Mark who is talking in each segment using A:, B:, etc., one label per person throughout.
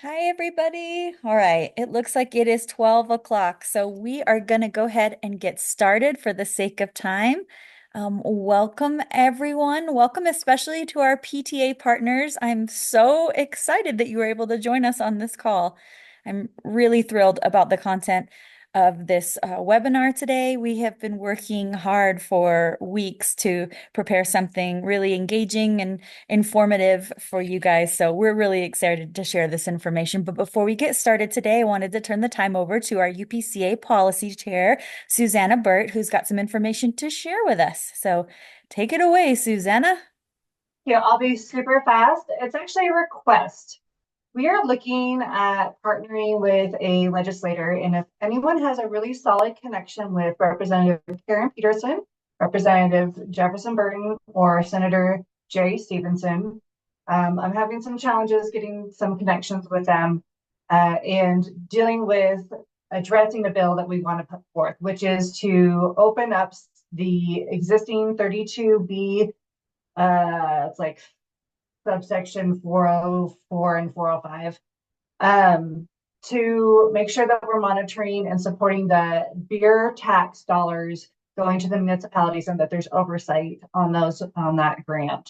A: Hi, everybody. All right, it looks like it is 12 o'clock, so we are going to go ahead and get started for the sake of time. Welcome, everyone. Welcome especially to our PTA partners. I'm so excited that you were able to join us on this call. I'm really thrilled about the content of this webinar today. We have been working hard for weeks to prepare something really engaging and informative for you guys. So we're really excited to share this information. But before we get started today, I wanted to turn the time over to our UPCA policy chair, Susanna Burt, who's got some information to share with us. So take it away, Susanna.
B: Yeah, I'll be super fast. It's actually a request. We are looking at partnering with a legislator, and if anyone has a really solid connection with Representative Karen Peterson, Representative Jefferson Burton, or Senator Jerry Stevenson, I'm having some challenges getting some connections with them and dealing with addressing the bill that we want to put forth, which is to open up the existing 32B, it's like subsection 404 and 405, to make sure that we're monitoring and supporting the beer tax dollars going to the municipalities and that there's oversight on that grant.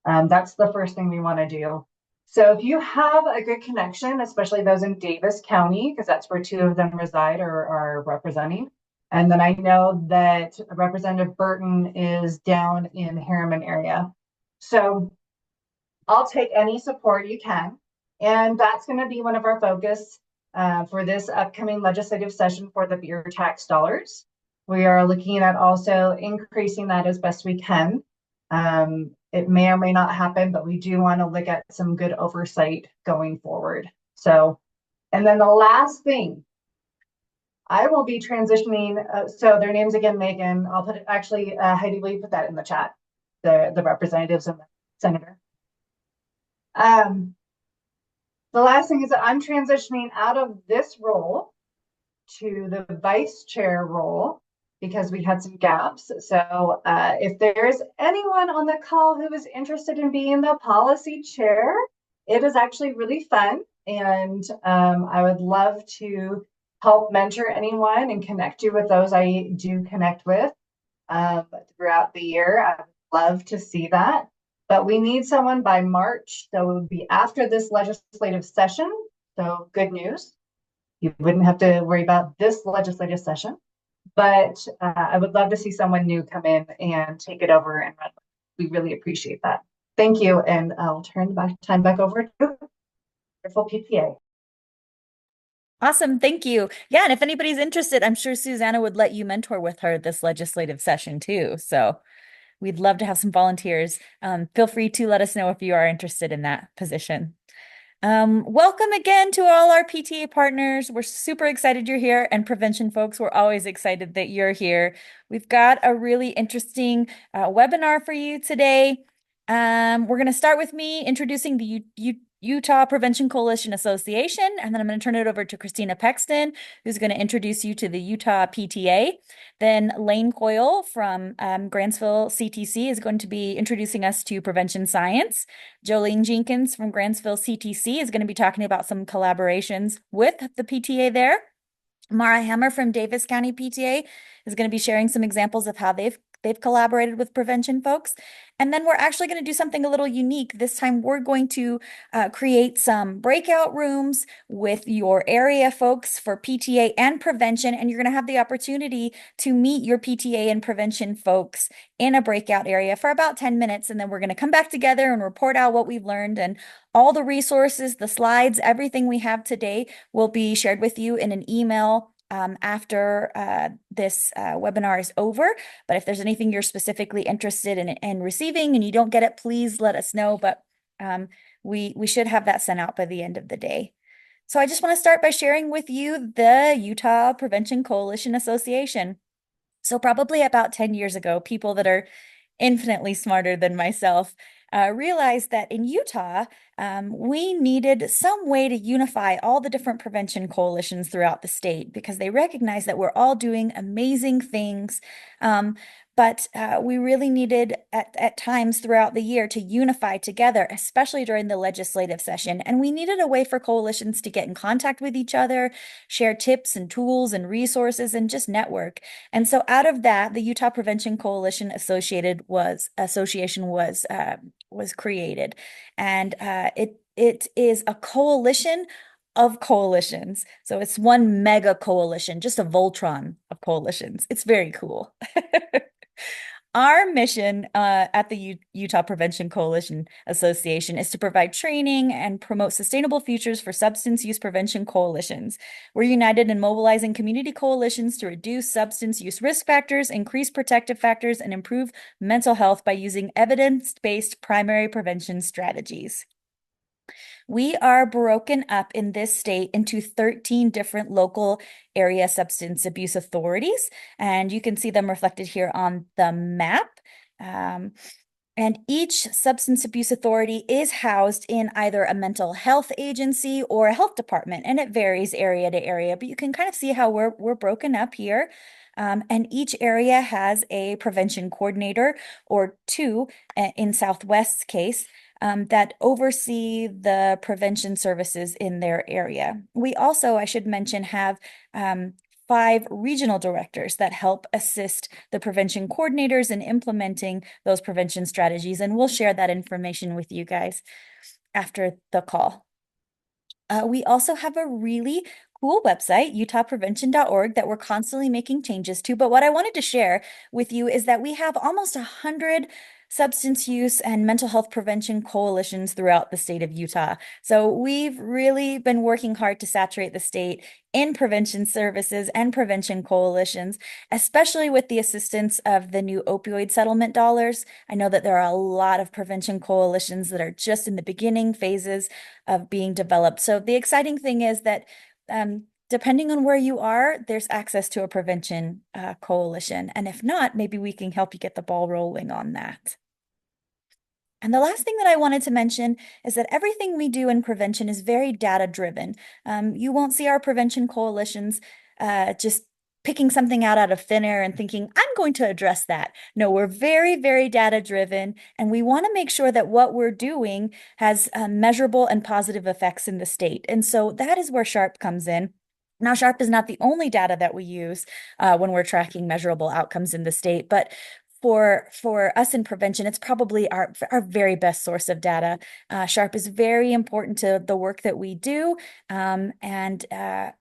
B: That's the first thing we want to do. So if you have a good connection, especially those in Davis County, because that's where two of them reside or are representing. And then I know that Representative Burton is down in Harriman area. So I'll take any support you can. And that's going to be one of our focus for this upcoming legislative session for the beer tax dollars. We are looking at also increasing that as best we can. It may or may not happen, but we do want to look at some good oversight going forward. So, and then the last thing, I will be transitioning. So their names again, Megan. I'll put it actually, Heidi, will you put that in the chat? The representatives and the senator. The last thing is that I'm transitioning out of this role to the vice chair role because we had some gaps. So if there's anyone on the call who is interested in being the policy chair, it is actually really fun. And I would love to help mentor anyone and connect you with those I do connect with throughout the year. I would love to see that. But we need someone by March, so it would be after this legislative session. So good news. You wouldn't have to worry about this legislative session, but I would love to see someone new come in and take it over and run. We really appreciate that. Thank you, and I'll turn the time back over to wonderful PTA.
A: Awesome. Thank you. Yeah. And if anybody's interested, I'm sure Susanna would let you mentor with her this legislative session too. So we'd love to have some volunteers. Feel free to let us know if you are interested in that position. Welcome again to all our PTA partners. We're super excited you're here, and prevention folks, we're always excited that you're here. We've got a really interesting webinar for you today. We're going to start with me introducing the Utah Prevention Coalition Association, and then I'm going to turn it over to Christina Pexton, who's going to introduce you to the Utah PTA. Then Lane Coyle from Grantsville CTC is going to be introducing us to prevention science. Jolene Jenkins from Grantsville CTC is going to be talking about some collaborations with the PTA there. Mara Hammer from Davis County PTA is going to be sharing some examples of how they've collaborated with prevention folks. And then we're actually going to do something a little unique. This time we're going to create some breakout rooms with your area folks for PTA and prevention. And you're going to have the opportunity to meet your PTA and prevention folks in a breakout area for about 10 minutes. And then we're going to come back together and report out what we've learned, and all the resources, the slides, everything we have today will be shared with you in an email after this webinar is over. But if there's anything you're specifically interested in receiving and you don't get it, please let us know. But we should have that sent out by the end of the day. So I just want to start by sharing with you the Utah Prevention Coalition Association. So probably about 10 years ago, people that are infinitely smarter than myself realized that in Utah, we needed some way to unify all the different prevention coalitions throughout the state, because they recognize that we're all doing amazing things. But we really needed at times throughout the year to unify together, especially during the legislative session. And we needed a way for coalitions to get in contact with each other, share tips and tools and resources, and just network. And so out of that, the Utah Prevention Coalition Association was created, and it is a coalition of coalitions. So it's one mega coalition, just a Voltron of coalitions. It's very cool. Our mission at the Utah Prevention Coalition Association is to provide training and promote sustainable futures for substance use prevention coalitions. We're united in mobilizing community coalitions to reduce substance use risk factors, increase protective factors, and improve mental health by using evidence-based primary prevention strategies. We are broken up in this state into 13 different local area substance abuse authorities, and you can see them reflected here on the map. Um, and each substance abuse authority is housed in either a mental health agency or a health department, and it varies area to area, but you can kind of see how we're broken up here. And each area has a prevention coordinator or two in Southwest's case that oversee the prevention services in their area. We also, I should mention, have 5 regional directors that help assist the prevention coordinators in implementing those prevention strategies. And we'll share that information with you guys after the call. We also have a really cool website, utahprevention.org, that we're constantly making changes to. But what I wanted to share with you is that we have almost 100 substance use and mental health prevention coalitions throughout the state of Utah. So we've really been working hard to saturate the state in prevention services and prevention coalitions, especially with the assistance of the new opioid settlement dollars. I know that there are a lot of prevention coalitions that are just in the beginning phases of being developed. So the exciting thing is that depending on where you are, there's access to a prevention coalition. And if not, maybe we can help you get the ball rolling on that. And the last thing that I wanted to mention is that everything we do in prevention is very data driven. You won't see our prevention coalitions just picking something out of thin air and thinking, I'm going to address that. No, we're very, very data driven, and we want to make sure that what we're doing has measurable and positive effects in the state. And so that is where SHARP comes in. Now, SHARP is not the only data that we use when we're tracking measurable outcomes in the state, but for us in prevention, it's probably our very best source of data. SHARP is very important to the work that we do, and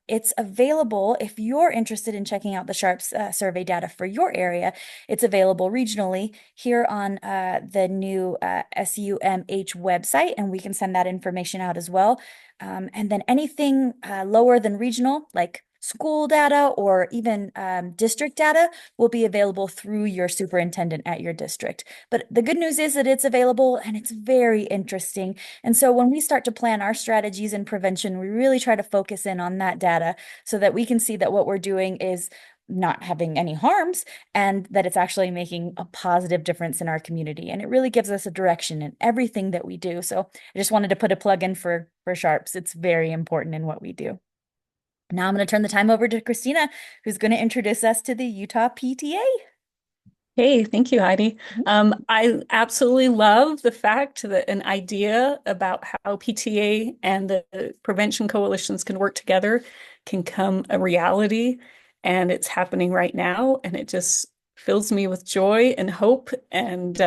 A: it's available if you're interested in checking out the SHARP's survey data for your area. It's available regionally here on the new SUMH website, and we can send that information out as well. And then anything lower than regional, like school data or even district data, will be available through your superintendent at your district. But the good news is that it's available and it's very interesting. And so when we start to plan our strategies in prevention, we really try to focus in on that data so that we can see that what we're doing is not having any harms and that it's actually making a positive difference in our community. And it really gives us a direction in everything that we do. So I just wanted to put a plug in for Sharps. It's very important in what we do. Now I'm going to turn the time over to Christina, who's going to introduce us to the Utah PTA.
C: Hey, thank you, Heidi. I absolutely love the fact that an idea about how PTA and the prevention coalitions can work together can come a reality, and it's happening right now, and it just fills me with joy and hope and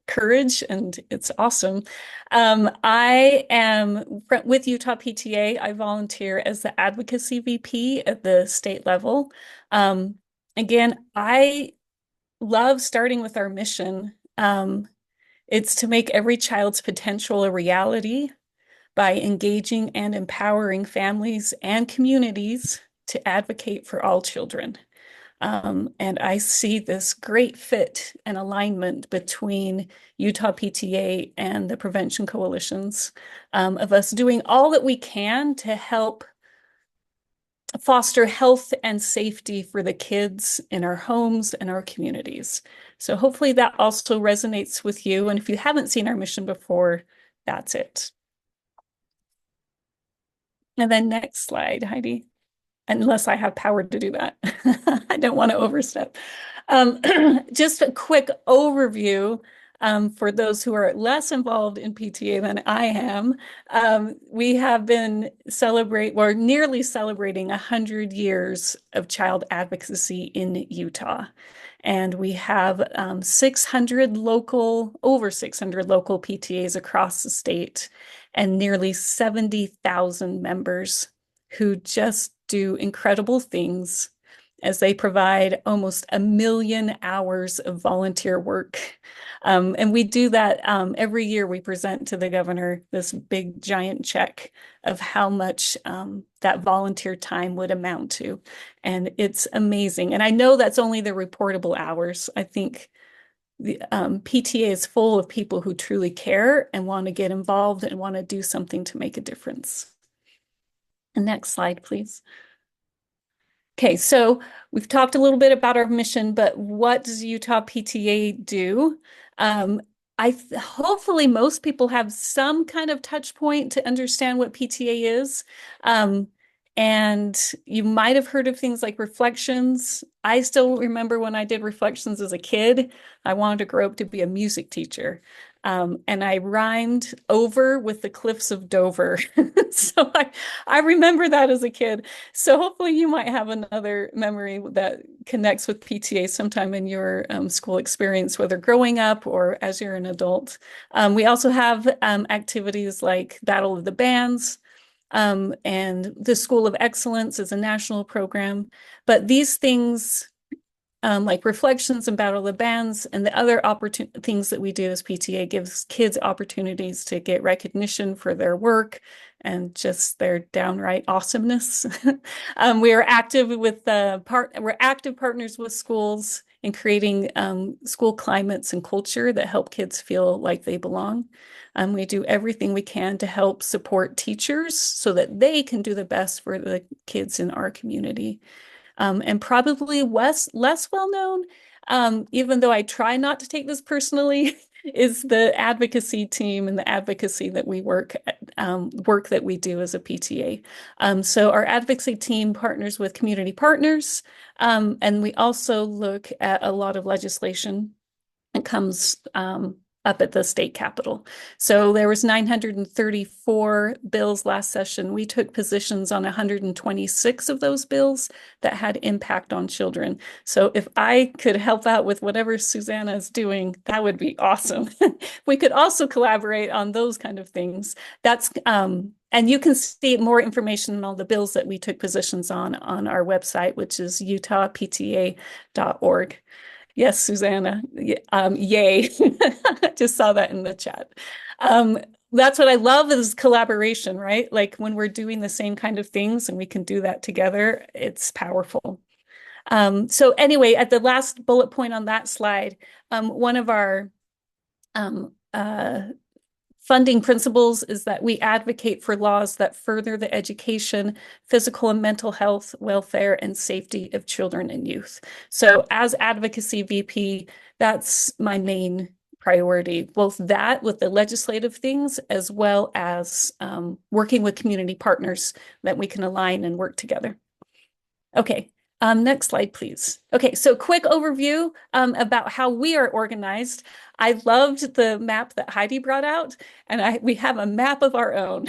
C: courage, and it's awesome. I am with Utah PTA. I volunteer as the advocacy VP at the state level. Again, I love starting with our mission. It's to make every child's potential a reality by engaging and empowering families and communities to advocate for all children. And I see this great fit and alignment between Utah PTA and the prevention coalitions, of us doing all that we can to help foster health and safety for the kids in our homes and our communities. So hopefully that also resonates with you. And if you haven't seen our mission before, that's it. And then next slide, Heidi. unless I have power to do that. I don't want to overstep. Um, just a quick overview for those who are less involved in PTA than I am. We have been we're nearly celebrating 100 years of child advocacy in Utah. And we have over 600 local PTAs across the state and nearly 70,000 members who just do incredible things as they provide almost 1 million hours of volunteer work. And we do that every year. We present to the governor this big giant check of how much that volunteer time would amount to. And it's amazing. And I know that's only the reportable hours. I think the PTA is full of people who truly care and want to get involved and want to do something to make a difference. And next slide, please. Okay, so we've talked a little bit about our mission, but what does Utah PTA do? Um, hopefully most people have some kind of touch point to understand what PTA is. And you might have heard of things like reflections. I still remember when I did reflections as a kid, I wanted to grow up to be a music teacher. And I rhymed over with the cliffs of Dover. So I remember that as a kid. So hopefully you might have another memory that connects with PTA sometime in your school experience, whether growing up or as you're an adult. We also have activities like Battle of the Bands, and the School of Excellence is a national program. But these things like reflections and battle of the bands and the other things that we do as PTA gives kids opportunities to get recognition for their work and just their downright awesomeness. We are active with we're active partners with schools in creating school climates and culture that help kids feel like they belong. We do everything we can to help support teachers so that they can do the best for the kids in our community. And probably less well known, even though I try not to take this personally, is the advocacy team and the advocacy that we work that we do as a PTA. So our advocacy team partners with community partners, and we also look at a lot of legislation that comes up at the state capitol. So there was 934 bills last session. We took positions on 126 of those bills that had impact on children. So if I could help out with whatever Susanna is doing, that would be awesome. We could also collaborate on those kind of things. And you can see more information on all the bills that we took positions on our website, which is utahpta.org. Yes, Susanna. Yay. I just saw that in the chat. That's what I love is collaboration, right? Like when we're doing the same kind of things and we can do that together, it's powerful. So anyway, at the last bullet point on that slide, one of our funding principles is that we advocate for laws that further the education, physical and mental health, welfare, and safety of children and youth. So as advocacy VP, that's my main priority, both that with the legislative things, as well as working with community partners that we can align and work together. Okay, next slide, please. Okay, so quick overview about how we are organized. I loved the map that Heidi brought out, and we have a map of our own.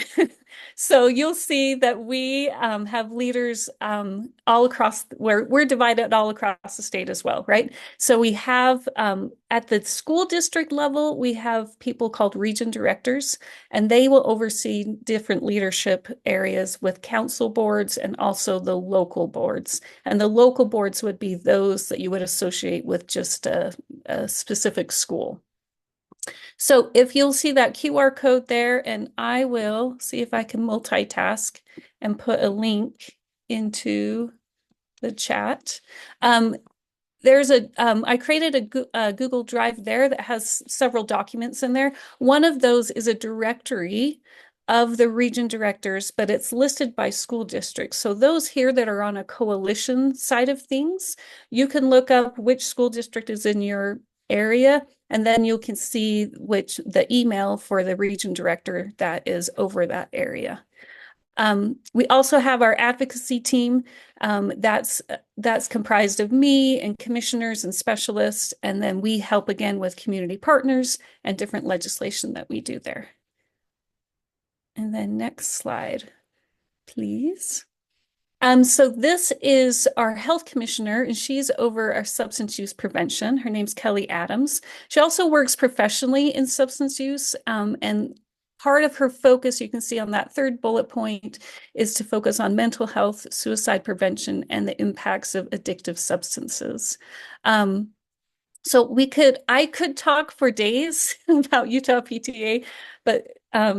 C: So you'll see that we have leaders all across, where we're divided all across the state as well, right? So we have, at the school district level, we have people called region directors, and they will oversee different leadership areas with council boards and also the local boards. And the local boards would be those that you would associate with just a specific school. So if you'll see that QR code there, and I will see if I can multitask and put a link into the chat. I created a Google Drive there that has several documents in there. One of those is a directory of the region directors, but it's listed by school districts. So those here that are on a coalition side of things, you can look up which school district is in your area, and then you can see the email for the region director that is over that area. We also have our advocacy team that's comprised of me and commissioners and specialists, and then we help again with community partners and different legislation that we do there. And then next slide, please. So this is our health commissioner, and she's over our substance use prevention. Her name's Kelly Adams. She also works professionally in substance use, and part of her focus, you can see on that third bullet point, is to focus on mental health, suicide prevention, and the impacts of addictive substances. So I could talk for days about Utah PTA, but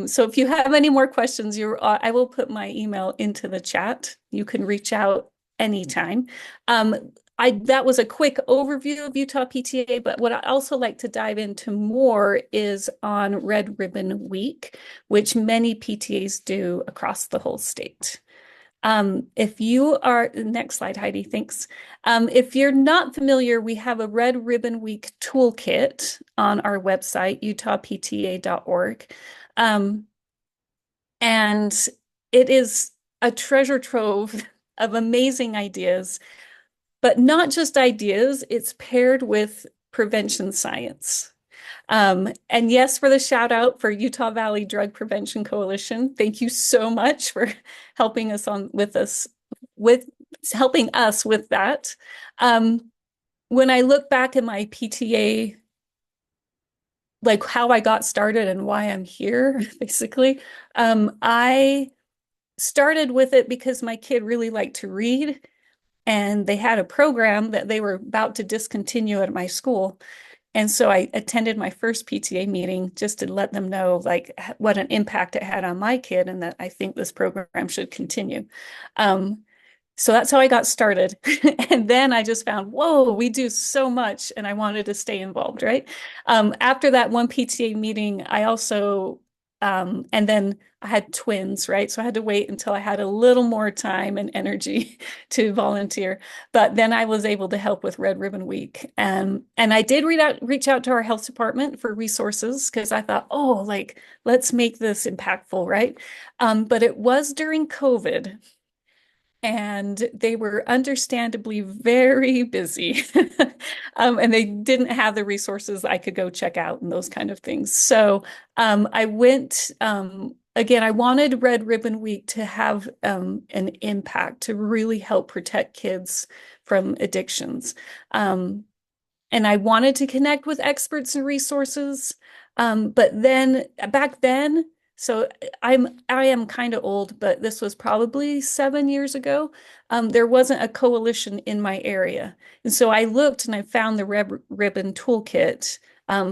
C: so if you have any more questions, I will put my email into the chat. You can reach out anytime. That was a quick overview of Utah PTA, but what I also like to dive into more is on Red Ribbon Week, which many PTAs do across the whole state. If you are, next slide, Heidi, thanks. If you're not familiar, we have a Red Ribbon Week toolkit on our website, utahpta.org. And it is a treasure trove of amazing ideas, but not just ideas, it's paired with prevention science. And yes, for the shout out for Utah Valley Drug Prevention Coalition. Thank you so much for helping us with helping us with that. When I look back at my PTA, like how I got started and why I'm here, basically, I started with it because my kid really liked to read, and they had a program that they were about to discontinue at my school. And so I attended my first PTA meeting just to let them know like what an impact it had on my kid and that I think this program should continue. So that's how I got started. And then I just found, whoa, we do so much, and I wanted to stay involved, right? After that one PTA meeting, I also, and then I had twins, right? So I had to wait until I had a little more time and energy to volunteer. But then I was able to help with Red Ribbon Week. And I did reach out to our health department for resources because I thought, oh, like, let's make this impactful, right? But it was during COVID, and they were understandably very busy. And they didn't have the resources I could go check out and those kind of things. So I went, again, I wanted Red Ribbon Week to have an impact to really help protect kids from addictions. And I wanted to connect with experts and resources. But then back then, so I am kind of old, but this was probably 7 years ago. There wasn't a coalition in my area. And so I looked and I found the Red Ribbon Toolkit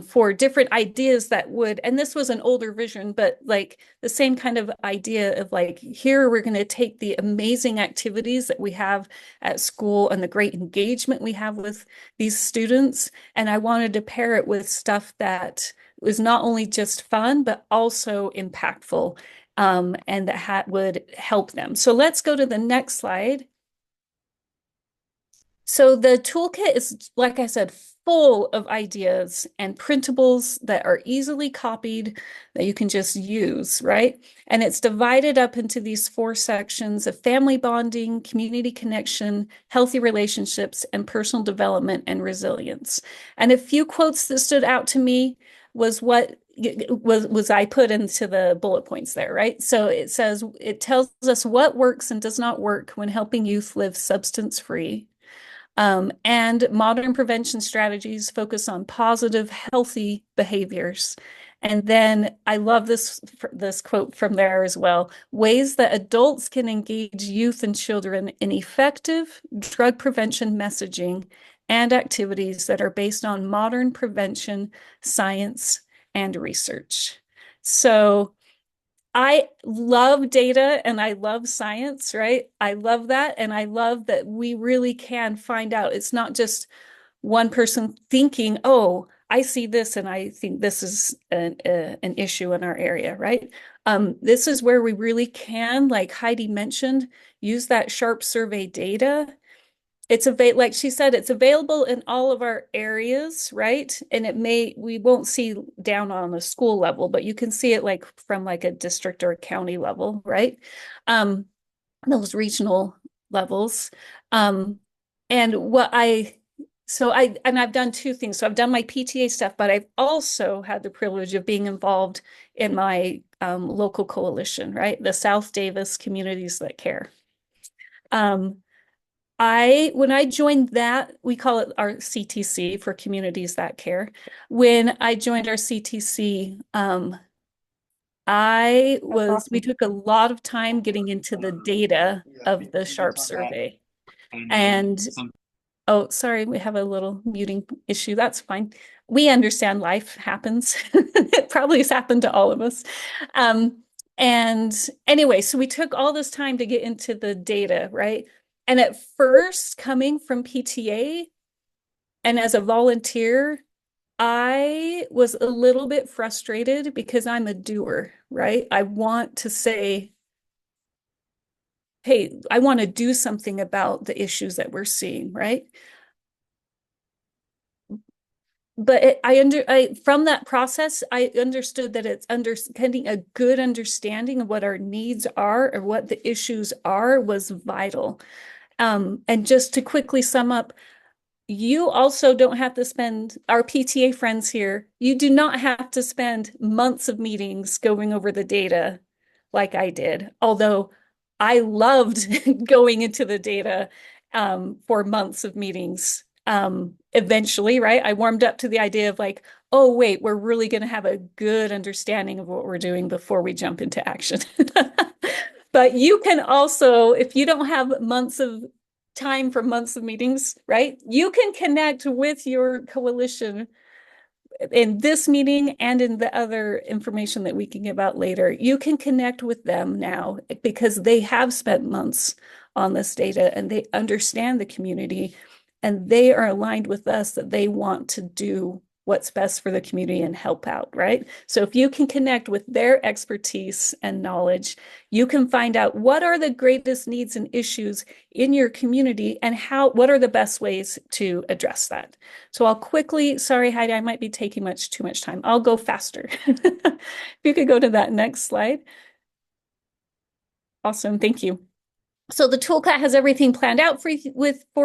C: for different ideas that would, and this was an older vision, but like the same kind of idea of like, here we're going to take the amazing activities that we have at school and the great engagement we have with these students. And I wanted to pair it with stuff that was not only just fun, but also impactful, and that would help them. So let's go to the next slide. So the toolkit is, like I said, full of ideas and printables that are easily copied that you can just use, right? And it's divided up into these 4 sections of family bonding, community connection, healthy relationships, and personal development and resilience. And a few quotes that stood out to me was what was I put into the bullet points there, right? So it tells us what works and does not work when helping youth live substance free. And modern prevention strategies focus on positive, healthy behaviors. And then I love this quote from there as well. Ways that adults can engage youth and children in effective drug prevention messaging and activities that are based on modern prevention, science, and research. So I love data and I love science, right? I love that. And I love that we really can find out. It's not just one person thinking, oh, I see this and I think this is an issue in our area, right? This is where we really can, like Heidi mentioned, use that SHARP survey data. It's available, like she said, it's available in all of our areas, right? And we won't see down on a school level, but you can see it like from like a district or a county level, right? Um, those regional levels. Um, and what I, and I've done two things. So I've done my PTA stuff, but I've also had the privilege of being involved in my local coalition, right? The South Davis Communities That Care. Um, when I joined that, we call it our CTC for Communities That Care. When I joined our CTC,
B: That's
C: we
B: awesome.
C: took a lot of time getting into the data of the Sharp survey. And oh, sorry, we have a little muting issue. That's fine. We understand life happens. It probably has happened to all of us. Um, and anyway, so we took all this time to get into the data, right? And at first, coming from PTA and as a volunteer, I was a little bit frustrated because I'm a doer, right? I want to say, hey, I want to do something about the issues that we're seeing, right? But from that process, I understood that it's getting a good understanding of what our needs are or what the issues are was vital. And just to quickly sum up, you also don't have to spend, our PTA friends here, you do not have to spend months of meetings going over the data like I did. Although I loved going into the data for months of meetings. Eventually, right? I warmed up to the idea of like, oh, wait, we're really going to have a good understanding of what we're doing before we jump into action. But you can also, if you don't have months of time for months of meetings, right? You can connect with your coalition in this meeting and in the other information that we can give out later. You can connect with them now because they have spent months on this data and they understand the community and they are aligned with us that they want to do what's best for the community and help out, right? So if you can connect with their expertise and knowledge, you can find out what are the greatest needs and issues in your community and what are the best ways to address that. So I'll quickly, sorry, Heidi, I might be taking too much time. I'll go faster. If you could go to that next slide. Awesome, thank you. So the toolkit has everything planned out for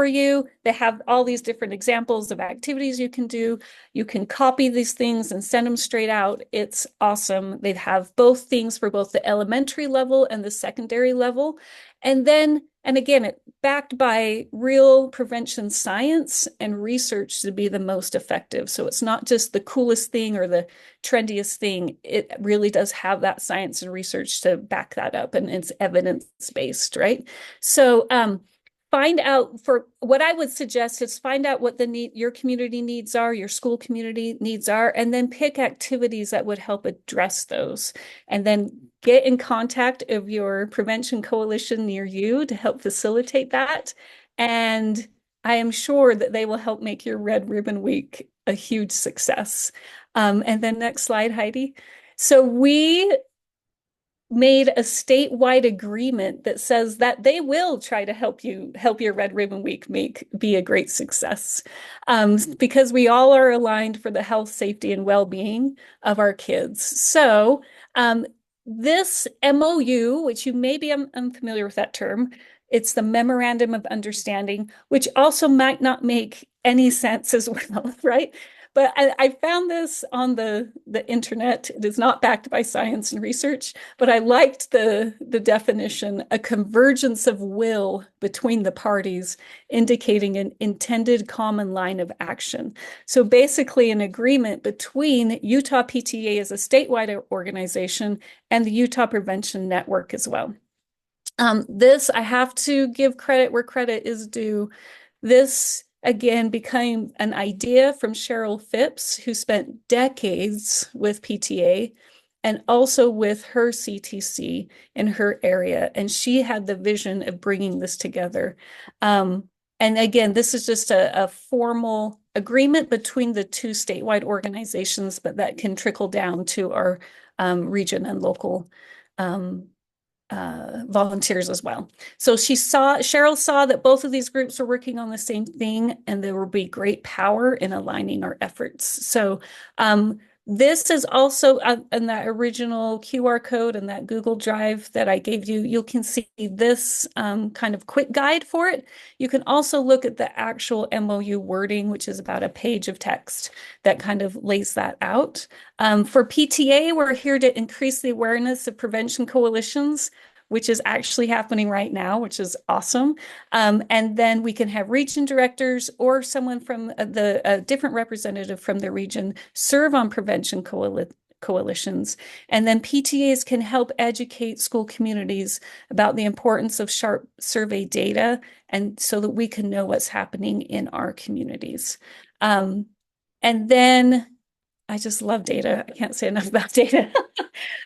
C: you. They have all these different examples of activities you can do. You can copy these things and send them straight out. It's awesome. They have both things for both the elementary level and the secondary level. And again, it's backed by real prevention science and research to be the most effective. So it's not just the coolest thing or the trendiest thing. It really does have that science and research to back that up, and it's evidence-based, right? So find out for what I would suggest is find out what your community needs are, your school community needs are, and then pick activities that would help address those. And then get in contact of your prevention coalition near you to help facilitate that. And I am sure that they will help make your Red Ribbon Week a huge success. And then next slide, Heidi. So we made a statewide agreement that says that they will try to help your Red Ribbon Week be a great success, because we all are aligned for the health, safety, and well-being of our kids. So this MOU, which you may be unfamiliar with that term, it's the Memorandum of Understanding, which also might not make any sense as well, right? But I found this on the internet. It is not backed by science and research, but I liked the definition, a convergence of will between the parties, indicating an intended common line of action. So basically an agreement between Utah PTA as a statewide organization and the Utah Prevention Network as well. This, I have to give credit where credit is due. This again became an idea from Cheryl Phipps, who spent decades with PTA and also with her CTC in her area. And she had the vision of bringing this together. And again, this is just a formal agreement between the two statewide organizations, but that can trickle down to our region and local volunteers as well. So Cheryl saw that both of these groups were working on the same thing, and there will be great power in aligning our efforts. So this is also in that original QR code and that Google Drive that I gave you. You can see this kind of quick guide for it. You can also look at the actual MOU wording, which is about a page of text that kind of lays that out. For PTA, we're here to increase the awareness of prevention coalitions, which is actually happening right now, which is awesome. And then we can have region directors or someone from a different representative from the region serve on prevention coalitions. And then PTAs can help educate school communities about the importance of sharp survey data, and so that we can know what's happening in our communities. And then I just love data. I can't say enough about data.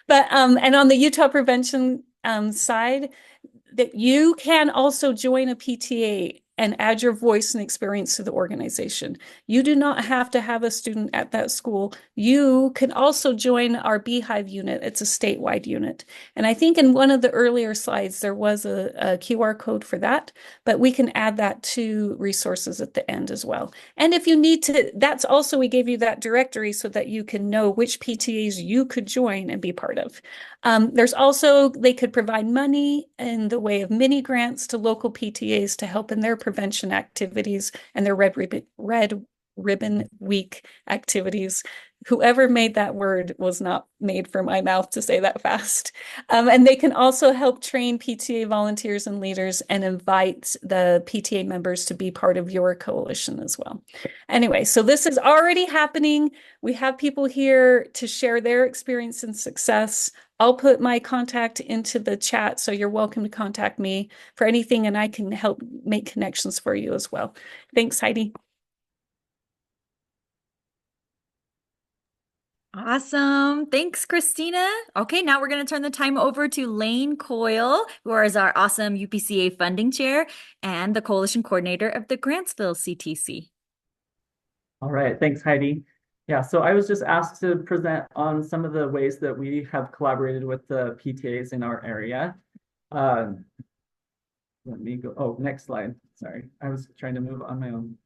C: But and on the Utah prevention side, that you can also join a PTA and add your voice and experience to the organization. You do not have to have a student at that school. You can also join our Beehive unit. It's a statewide unit. And I think in one of the earlier slides, there was a QR code for that, but we can add that to resources at the end as well. And if you need to, that's also, we gave you that directory so that you can know which PTAs you could join and be part of. There's also, they could provide money in the way of mini grants to local PTAs to help in their prevention activities and their Red Ribbon Week activities. Whoever made that word was not made for my mouth to say that fast. And they can also help train PTA volunteers and leaders and invite the PTA members to be part of your coalition as well. Anyway, so this is already happening. We have people here to share their experience and success. I'll put my contact into the chat, so you're welcome to contact me for anything, and I can help make connections for you as well. Thanks, Heidi.
A: Awesome. Thanks, Christina. Okay, now we're going to turn the time over to Lane Coyle, who is our awesome UPCA funding chair and the coalition coordinator of the Grantsville CTC.
D: All right, thanks, Heidi. Yeah, so I was just asked to present on some of the ways that we have collaborated with the PTAs in our area. Let me go, oh, next slide. Sorry, I was trying to move on my own.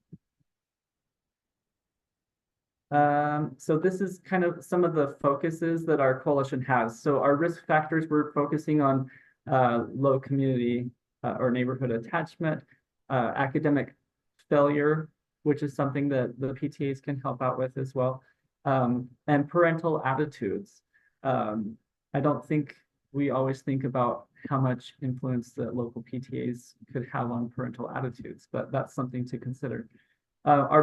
D: So this is kind of some of the focuses that our coalition has. So our risk factors, we're focusing on low community or neighborhood attachment, academic failure, which is something that the PTAs can help out with as well, and parental attitudes. I don't think we always think about how much influence that local PTAs could have on parental attitudes, but that's something to consider. Our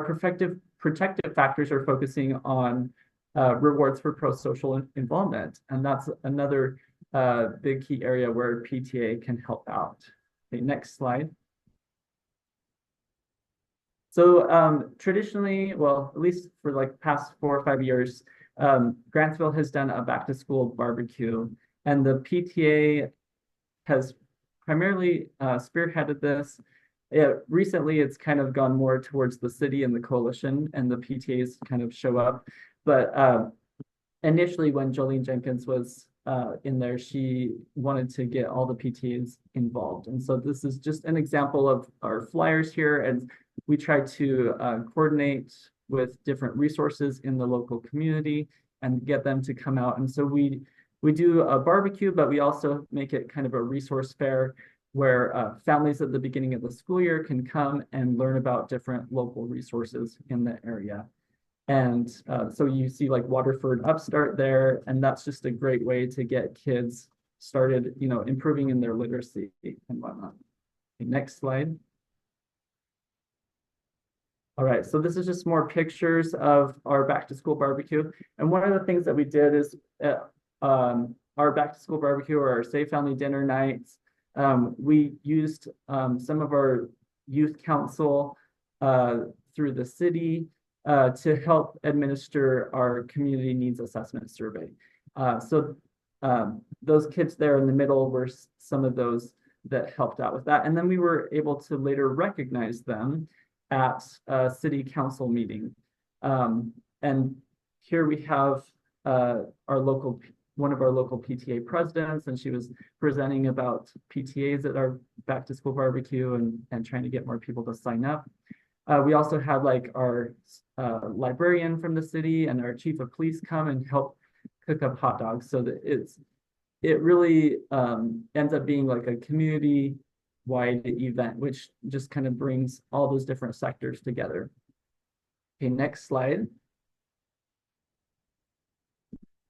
D: protective factors are focusing on rewards for pro-social involvement, and that's another big key area where PTA can help out. Okay, next slide. So traditionally, well, at least for like past 4 or 5 years, Grantsville has done a back-to-school barbecue, and the PTA has primarily spearheaded this. Recently, it's kind of gone more towards the city and the coalition, and the PTAs kind of show up. But initially, when Jolene Jenkins was in there, she wanted to get all the PTAs involved. And so this is just an example of our flyers here, and we try to coordinate with different resources in the local community and get them to come out. And so we do a barbecue, but we also make it kind of a resource fair where families at the beginning of the school year can come and learn about different local resources in the area. And so you see like Waterford Upstart there, and that's just a great way to get kids started, you know, improving in their literacy and whatnot. Okay, next slide. All right, so this is just more pictures of our back to school barbecue. And one of the things that we did is our back to school barbecue or our Safe Family Dinner nights, we used some of our youth council through the city to help administer our community needs assessment survey. So those kids there in the middle were some of those that helped out with that. And then we were able to later recognize them at a city council meeting. And here we have our local one of our local PTA presidents, and she was presenting about PTAs at our back to school barbecue and trying to get more people to sign up. We also had like our librarian from the city and our chief of police come and help cook up hot dogs, so that it really ends up being like a community-wide event, which just kind of brings all those different sectors together. Okay, next slide.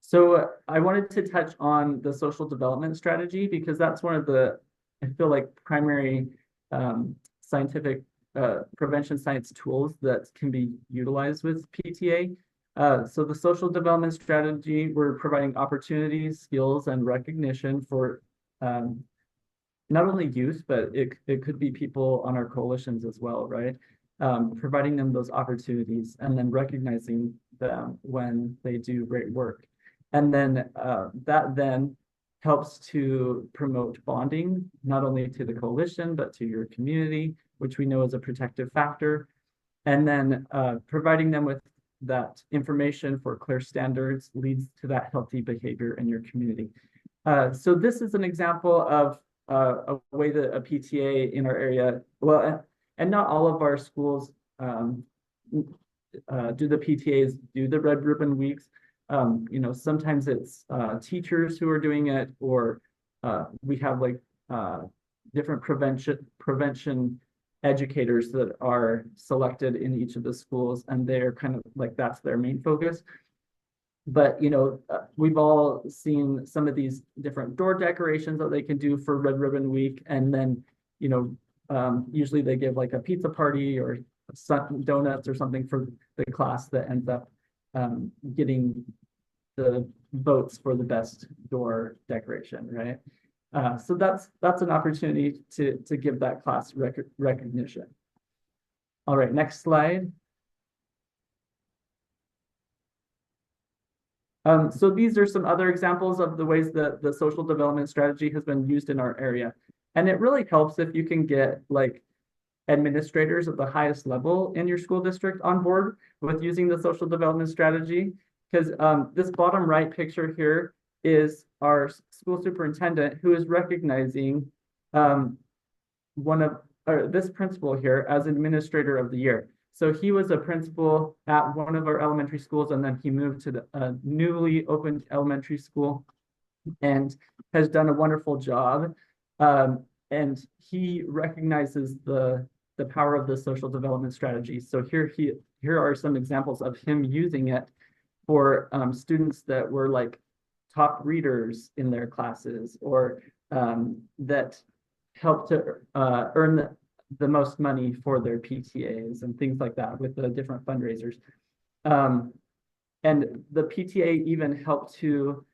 D: So I wanted to touch on the social development strategy because that's one of the, I feel like, primary scientific prevention science tools that can be utilized with PTA. So the social development strategy, we're providing opportunities, skills, and recognition for not only youth, but it could be people on our coalitions as well, right? Providing them those opportunities and then recognizing them when they do great work. And then that then helps to promote bonding, not only to the coalition, but to your community, which we know is a protective factor. And then providing them with that information for clear standards leads to that healthy behavior in your community. So this is an example of a way that a PTA in our area, well, and not all of our schools do the PTAs do the Red Ribbon Weeks. You know, sometimes it's teachers who are doing it, or we have like different prevention educators that are selected in each of the schools, and they're kind of like that's their main focus. But you know, we've all seen some of these different door decorations that they can do for Red Ribbon Week, and then you know, usually they give like a pizza party or some donuts or something for the class that ends up getting the votes for the best door decoration, right? So that's an opportunity to give that class recognition. All right, next slide. So these are some other examples of the ways that the social development strategy has been used in our area. And it really helps if you can get like administrators at the highest level in your school district on board with using the social development strategy. Because this bottom right picture here is our school superintendent who is recognizing this principal here as administrator of the year. So he was a principal at one of our elementary schools, and then he moved to the newly opened elementary school and has done a wonderful job. And he recognizes the power of the social development strategy. So here are some examples of him using it for students that were like top readers in their classes, or that helped to earn the most money for their PTAs and things like that with the different fundraisers. And the PTA even helped to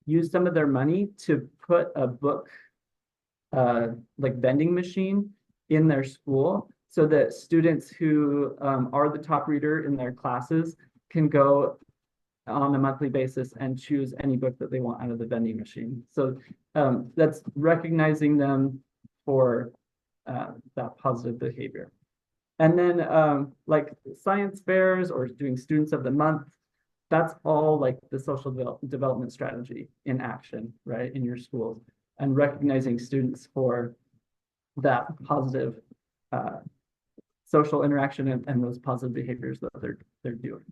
D: use some of their money to put a book like vending machine in their school, so that students who are the top reader in their classes can go on a monthly basis and choose any book that they want out of the vending machine. So that's recognizing them for that positive behavior. And then like science fairs or doing students of the month, that's all like the social development strategy in action, right, in your schools, and recognizing students for that positive social interaction and those positive behaviors that they're doing.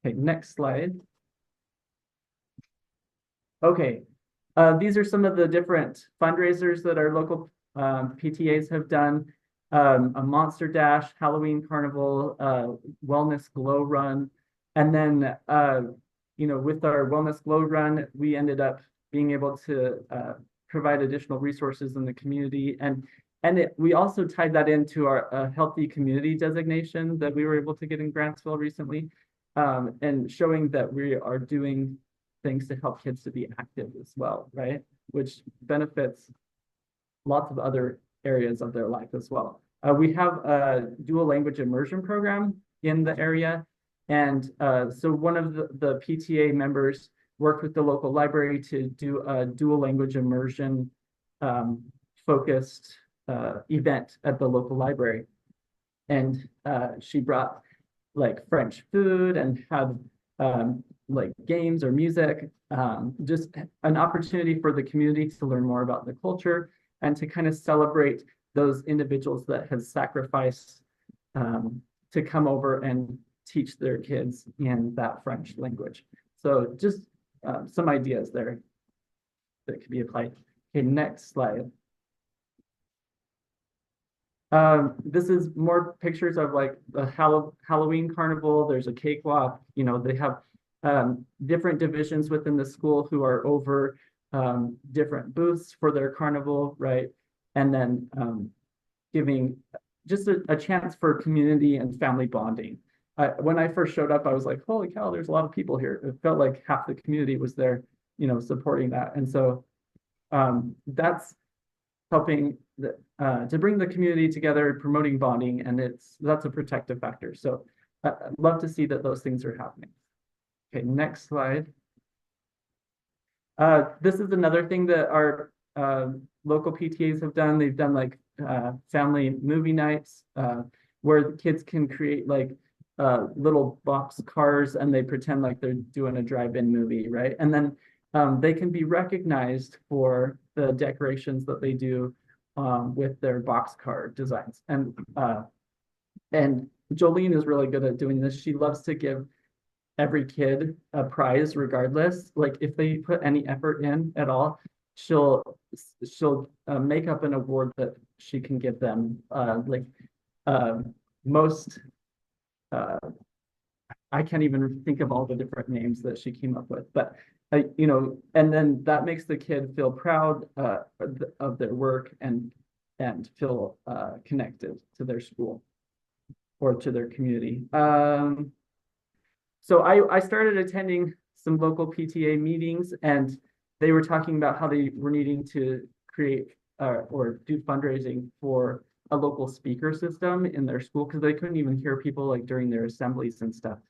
D: Okay, next slide. Okay, these are some of the different fundraisers that our local PTAs have done. A Monster Dash, Halloween Carnival, Wellness Glow Run. And then, you know, with our Wellness Glow Run, we ended up being able to provide additional resources in the community. And we also tied that into our healthy community designation that we were able to get in Grantsville recently, and showing that we are doing things to help kids to be active as well, right? Which benefits lots of other areas of their life as well. We have a dual language immersion program in the area. And so one of the PTA members worked with the local library to do a dual language immersion focused event at the local library. And she brought like French food and had like games or music, just an opportunity for the community to learn more about the culture and to kind of celebrate those individuals that has sacrificed to come over and teach their kids in that French language. So just some ideas there that could be applied. Okay, next slide. This is more pictures of like the Halloween carnival. There's a cakewalk. You know, they have different divisions within the school who are over different booths for their carnival, right? And then giving just a chance for community and family bonding. When I first showed up, I was like, holy cow, there's a lot of people here. It felt like half the community was there, you know, supporting that. And so that's helping to bring the community together, promoting bonding, and that's a protective factor. So I'd love to see that those things are happening. Okay, next slide. This is another thing that our local PTAs have done. They've done like family movie nights where the kids can create like little box cars and they pretend like they're doing a drive-in movie, right? And then they can be recognized for the decorations that they do with their boxcar designs. And Jolene is really good at doing this. She loves to give every kid a prize regardless. Like if they put any effort in at all, she'll make up an award that she can give them. Most I can't even think of all the different names that she came up with, but you know, and then that makes the kid feel proud of their work and feel connected to their school or to their community. So I started attending some local PTA meetings, and they were talking about how they were needing to create or do fundraising for a local speaker system in their school because they couldn't even hear people like during their assemblies and stuff.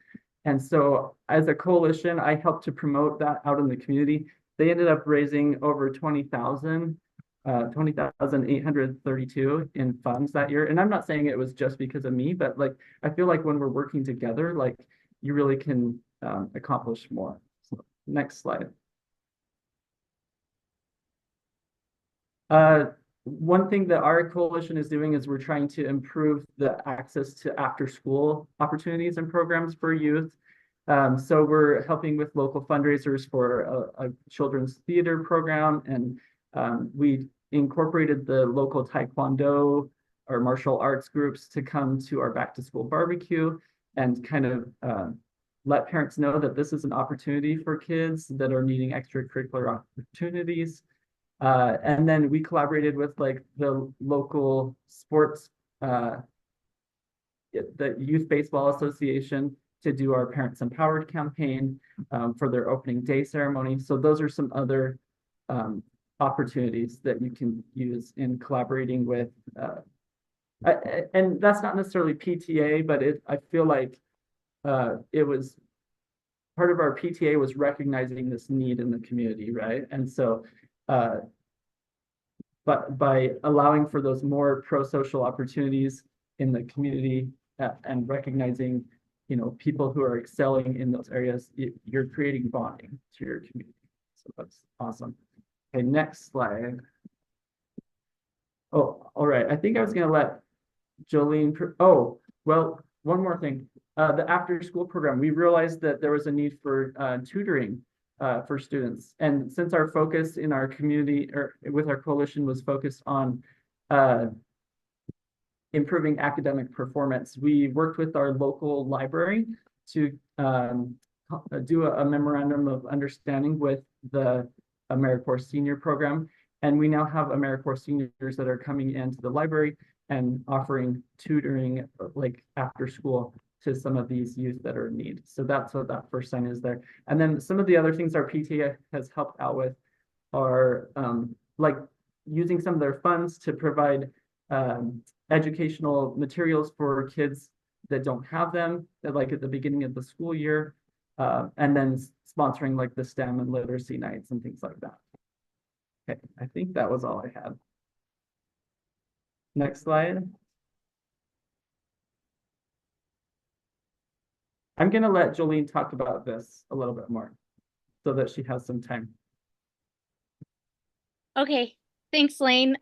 D: And so as a coalition, I helped to promote that out in the community. They ended up raising over 20,832 in funds that year. And I'm not saying it was just because of me, but like, I feel like when we're working together, like you really can accomplish more. So, next slide. One thing that our coalition is doing is we're trying to improve the access to after-school opportunities and programs for youth. So we're helping with local fundraisers for a children's theater program, and we incorporated the local Taekwondo or martial arts groups to come to our back-to-school barbecue and kind of let parents know that this is an opportunity for kids that are needing extracurricular opportunities. And then we collaborated with like the local sports, the Youth Baseball Association to do our Parents Empowered campaign for their opening day ceremony. So those are some other opportunities that you can use in collaborating with. And that's not necessarily PTA, but I feel like it was part of our PTA was recognizing this need in the community, right? And so but by allowing for those more pro-social opportunities in the community and recognizing, you know, people who are excelling in those areas, you're creating bonding to your community. So that's awesome. Okay, next slide. Oh, all right. I think I was going to let Jolene. Oh, well, one more thing. The after-school program, we realized that there was a need for tutoring for students. And since our focus in our community or with our coalition was focused on improving academic performance, we worked with our local library to do a memorandum of understanding with the AmeriCorps Senior Program. And we now have AmeriCorps seniors that are coming into the library and offering tutoring like after school to some of these youth that are in need. So that's what that first sign is there. And then some of the other things our PTA has helped out with are like using some of their funds to provide educational materials for kids that don't have them, like at the beginning of the school year, and then sponsoring like the STEM and literacy nights and things like that. Okay, I think that was all I had. Next slide. I'm going to let Jolene talk about this a little bit more so that she has some time.
E: Okay, thanks, Lane.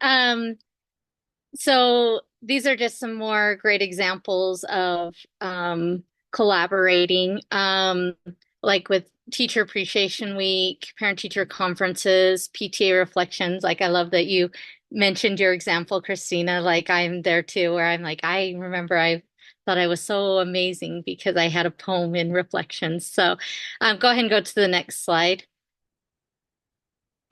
E: So these are just some more great examples of collaborating, like with Teacher Appreciation Week, Parent-Teacher Conferences, PTA reflections. Like I love that you mentioned your example, Christina. Like I'm there too, where I'm like, I remember I thought I was so amazing because I had a poem in reflections. So go ahead and go to the next slide.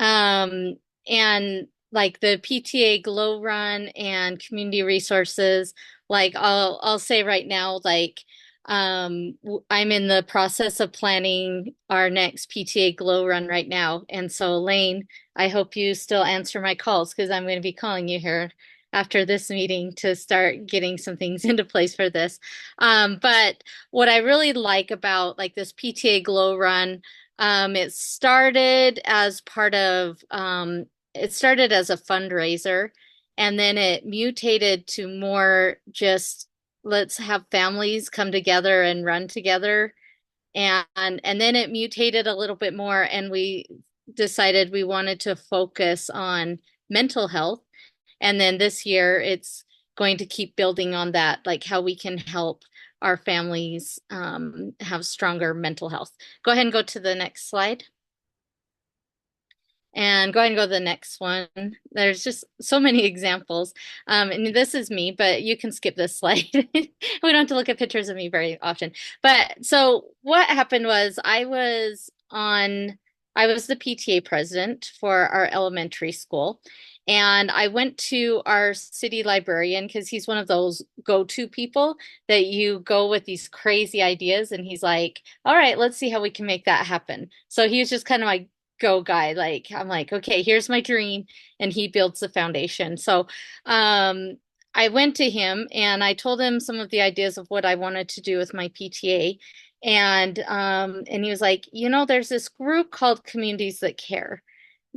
E: Um, and like the PTA Glow Run and community resources, like I'll say right now, like I'm in the process of planning our next PTA Glow Run right now. And so Lane, I hope you still answer my calls because I'm going to be calling you here after this meeting to start getting some things into place for this. But what I really like about like this PTA Glow Run, it started as part of, it started as a fundraiser, and then it mutated to more just let's have families come together and run together. And then it mutated a little bit more, and we decided we wanted to focus on mental health. And then this year, it's going to keep building on that, like how we can help our families have stronger mental health. Go ahead and go to the next slide. And go ahead and go to the next one. There's just so many examples. And this is me, but you can skip this slide. We don't have to look at pictures of me very often. But so what happened was I was the PTA president for our elementary school. And I went to our city librarian because he's one of those go-to people that you go with these crazy ideas. And he's like, all right, let's see how we can make that happen. So he was just kind of my go guy. Like I'm like, okay, here's my dream, and he builds the foundation. So I went to him and I told him some of the ideas of what I wanted to do with my PTA. And he was like, there's this group called Communities That Care.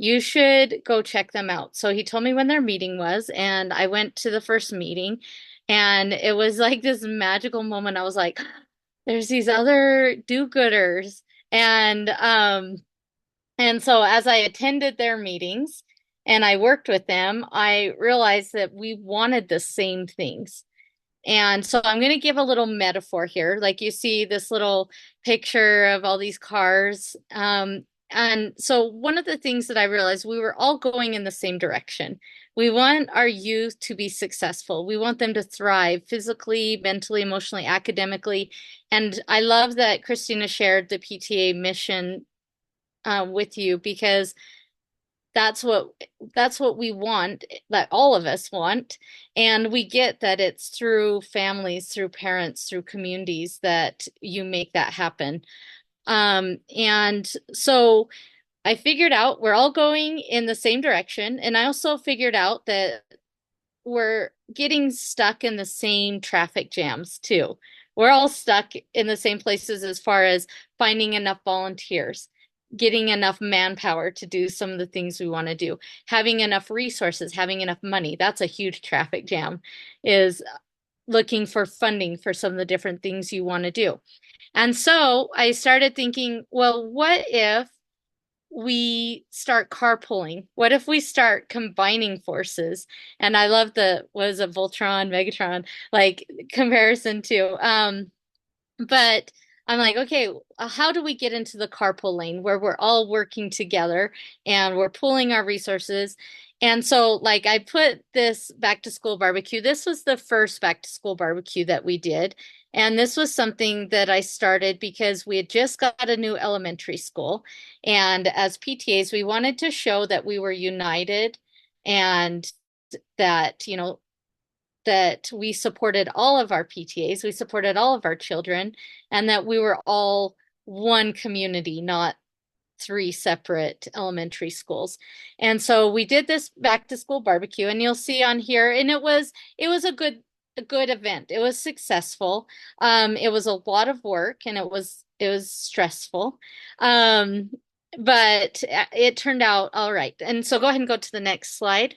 E: You should go check them out. So he told me when their meeting was, and I went to the first meeting, and it was like this magical moment. I was like, there's these other do-gooders. And so as I attended their meetings and I worked with them, I realized that we wanted the same things. And so I'm going to give a little metaphor here. Like you see this little picture of all these cars. And so one of the things that I realized, we were all going in the same direction. We want our youth to be successful. We want them to thrive physically, mentally, emotionally, academically. And I love that Christina shared the PTA mission with you, because that's what we want, that all of us want. And we get that it's through families, through parents, through communities that you make that happen. And so I figured out we're all going in the same direction. And I also figured out that we're getting stuck in the same traffic jams too. We're all stuck in the same places as far as finding enough volunteers, getting enough manpower to do some of the things we want to do, having enough resources, having enough money. That's a huge traffic jam, is looking for funding for some of the different things you want to do. And so I started thinking, well, what if we start carpooling? What if we start combining forces? And I love what is it, Voltron, Megatron, like comparison to. But I'm like, okay, how do we get into the carpool lane where we're all working together and we're pooling our resources? And so, like, I put this back to school barbecue. This was the first back to school barbecue that we did. And this was something that I started because we had just got a new elementary school. And as PTAs, we wanted to show that we were united, and that, that we supported all of our PTAs, we supported all of our children, and that we were all one community, not three separate elementary schools. And so we did this back to school barbecue, and you'll see on here, and it was a good event. It was successful. It was a lot of work, and it was stressful. But it turned out all right. And so go ahead and go to the next slide.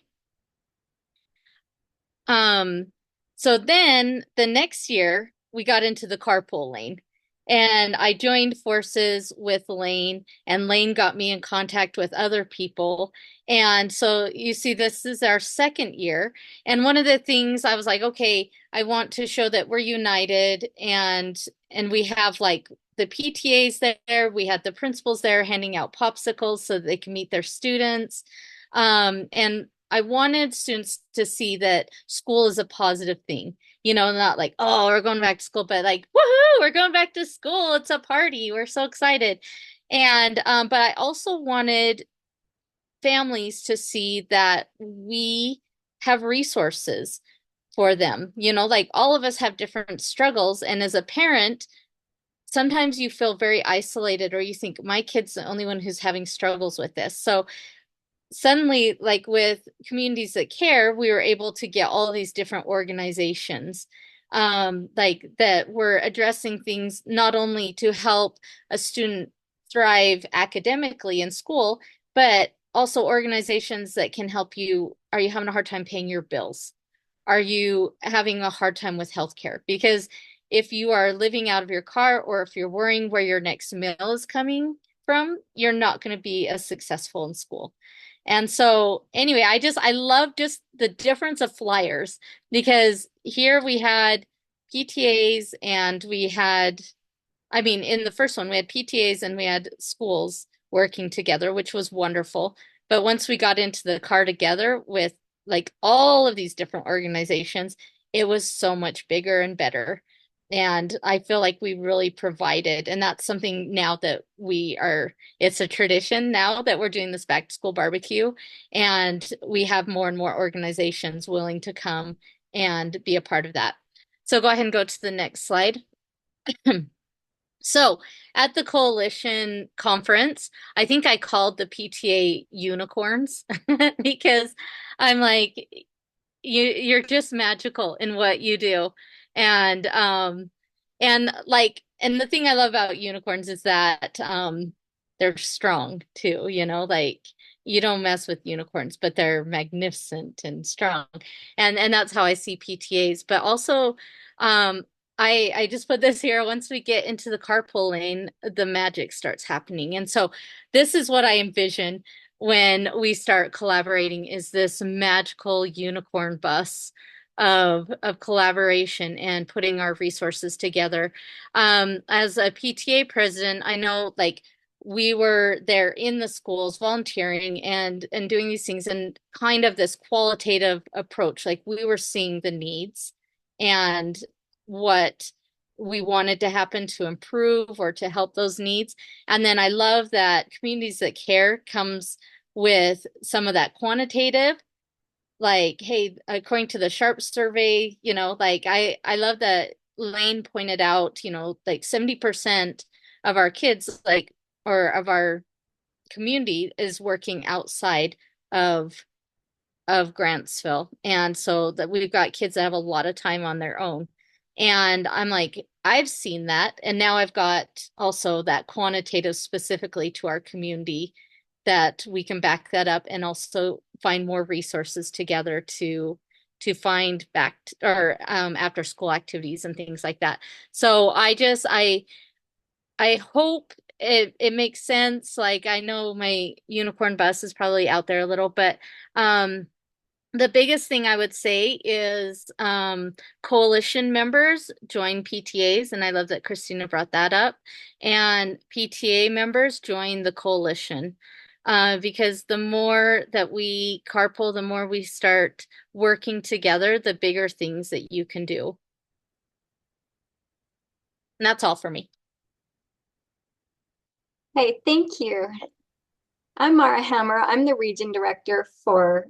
E: So then the next year we got into the carpool lane, And I joined forces with Lane, and Lane got me in contact with other people. And so you see, this is our second year. And one of the things I was like, okay, I want to show that we're united, and we have like the PTAs there, we had the principals there handing out popsicles so that they can meet their students. And I wanted students to see that school is a positive thing, not like, oh, we're going back to school, but like, woohoo, we're going back to school. It's a party. We're so excited. And but I also wanted families to see that we have resources for them. Like all of us have different struggles. And as a parent, sometimes you feel very isolated, or you think my kid's the only one who's having struggles with this. So suddenly, like with Communities That Care, we were able to get all these different organizations like that were addressing things not only to help a student thrive academically in school, but also organizations that can help you. Are you having a hard time paying your bills? Are you having a hard time with healthcare? Because if you are living out of your car, or if you're worrying where your next meal is coming from, you're not going to be as successful in school. And so anyway, I love just the difference of flyers, because here we had PTAs and we had, I mean, in the first one, we had PTAs and we had schools working together, which was wonderful. But once we got into the car together with like all of these different organizations, it was so much bigger and better. And I feel like we really provided, and that's something now that it's a tradition now that we're doing this back to school barbecue, and we have more and more organizations willing to come and be a part of that. So go ahead and go to the next slide. So at the coalition conference, I think I called the PTA unicorns because I'm like, you're just magical in what you do. And and the thing I love about unicorns is that they're strong too, like you don't mess with unicorns, but they're magnificent and strong. And that's how I see PTAs. But also I just put this here. Once we get into the carpool lane, the magic starts happening. And so this is what I envision when we start collaborating, is this magical unicorn bus of collaboration and putting our resources together. As a PTA president, I know like we were there in the schools volunteering and doing these things, and kind of this qualitative approach. Like we were seeing the needs and what we wanted to happen to improve or to help those needs. And then I love that Communities That Care comes with some of that quantitative, like, hey, according to the Sharp survey, like I love that Lane pointed out, like 70% of our kids, like, or of our community is working outside of Grantsville. And so that we've got kids that have a lot of time on their own. And I'm like, I've seen that. And now I've got also that quantitative specifically to our community, that we can back that up and also find more resources together to find back or after school activities and things like that. So I hope it makes sense. Like I know my unicorn bus is probably out there a little, but the biggest thing I would say is coalition members join PTAs, and I love that Christina brought that up. And PTA members join the coalition, because the more that we carpool, the more we start working together, the bigger things that you can do. And that's all for me.
F: Hey, thank you. I'm Mara Hammer. I'm the region director for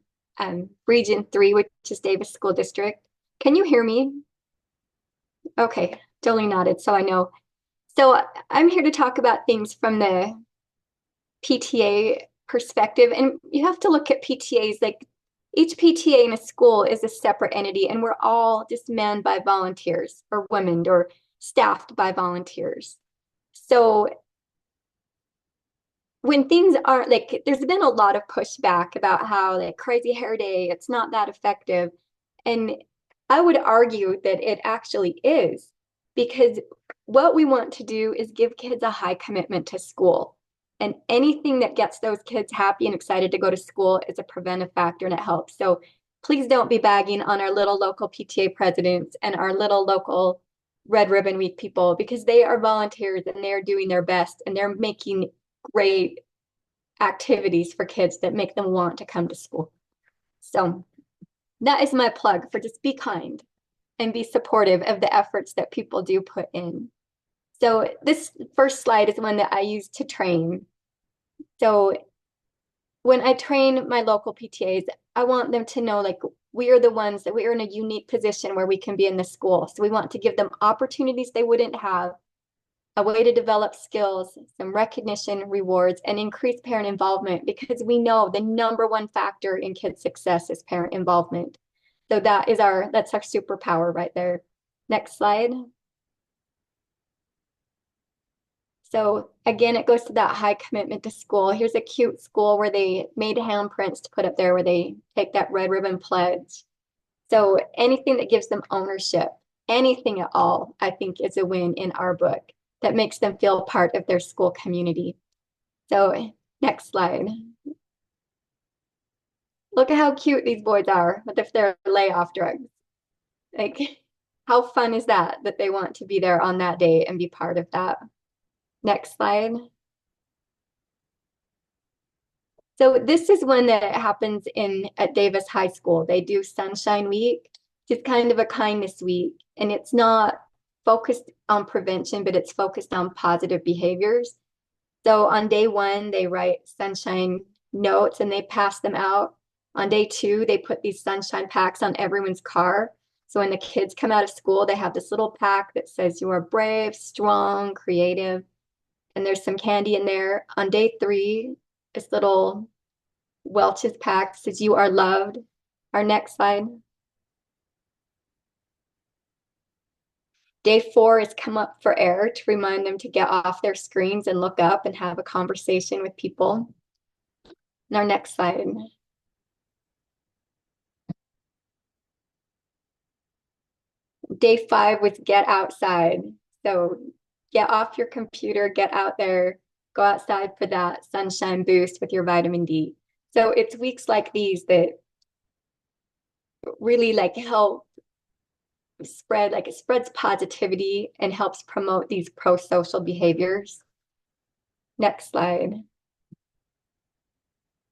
F: Region 3, which is Davis School District. Can you hear me? Okay, Jolie nodded, so I know. So I'm here to talk about things from the PTA perspective, and you have to look at PTAs like each PTA in a school is a separate entity, and we're all just manned by volunteers or women or staffed by volunteers. So when things aren't like, there's been a lot of pushback about how like crazy hair day, it's not that effective. And I would argue that it actually is, because what we want to do is give kids a high commitment to school. And anything that gets those kids happy and excited to go to school is a preventive factor and it helps. So please don't be bagging on our little local PTA presidents and our little local Red Ribbon Week people, because they are volunteers and they're doing their best and they're making great activities for kids that make them want to come to school. So that is my plug for just be kind and be supportive of the efforts that people do put in. So this first slide is one that I use to train. So when I train my local PTAs, I want them to know like we are the ones that we are in a unique position where we can be in the school. So we want to give them opportunities they wouldn't have, a way to develop skills, some recognition, rewards, and increase parent involvement, because we know the number one factor in kids' success is parent involvement. So that's our superpower right there. Next slide. So again, it goes to that high commitment to school. Here's a cute school where they made handprints to put up there where they take that red ribbon pledge. So anything that gives them ownership, anything at all, I think is a win in our book that makes them feel part of their school community. So next slide. Look at how cute these boys are with their layoff drugs. Like, how fun is that they want to be there on that day and be part of that? Next slide. So this is one that happens at Davis High School. They do Sunshine Week. It's kind of a kindness week, and it's not focused on prevention, but it's focused on positive behaviors. So on day one, they write sunshine notes and they pass them out. On day two, they put these sunshine packs on everyone's car. So when the kids come out of school, they have this little pack that says you are brave, strong, creative, and there's some candy in there. On day three, this little Welch's pack says you are loved. Our next slide. Day four is come up for air to remind them to get off their screens and look up and have a conversation with people. And our next slide. Day five was get outside. So get off your computer, get out there, go outside for that sunshine boost with your vitamin D. So it's weeks like these that really like help spread, like it spreads positivity and helps promote these pro-social behaviors. Next slide.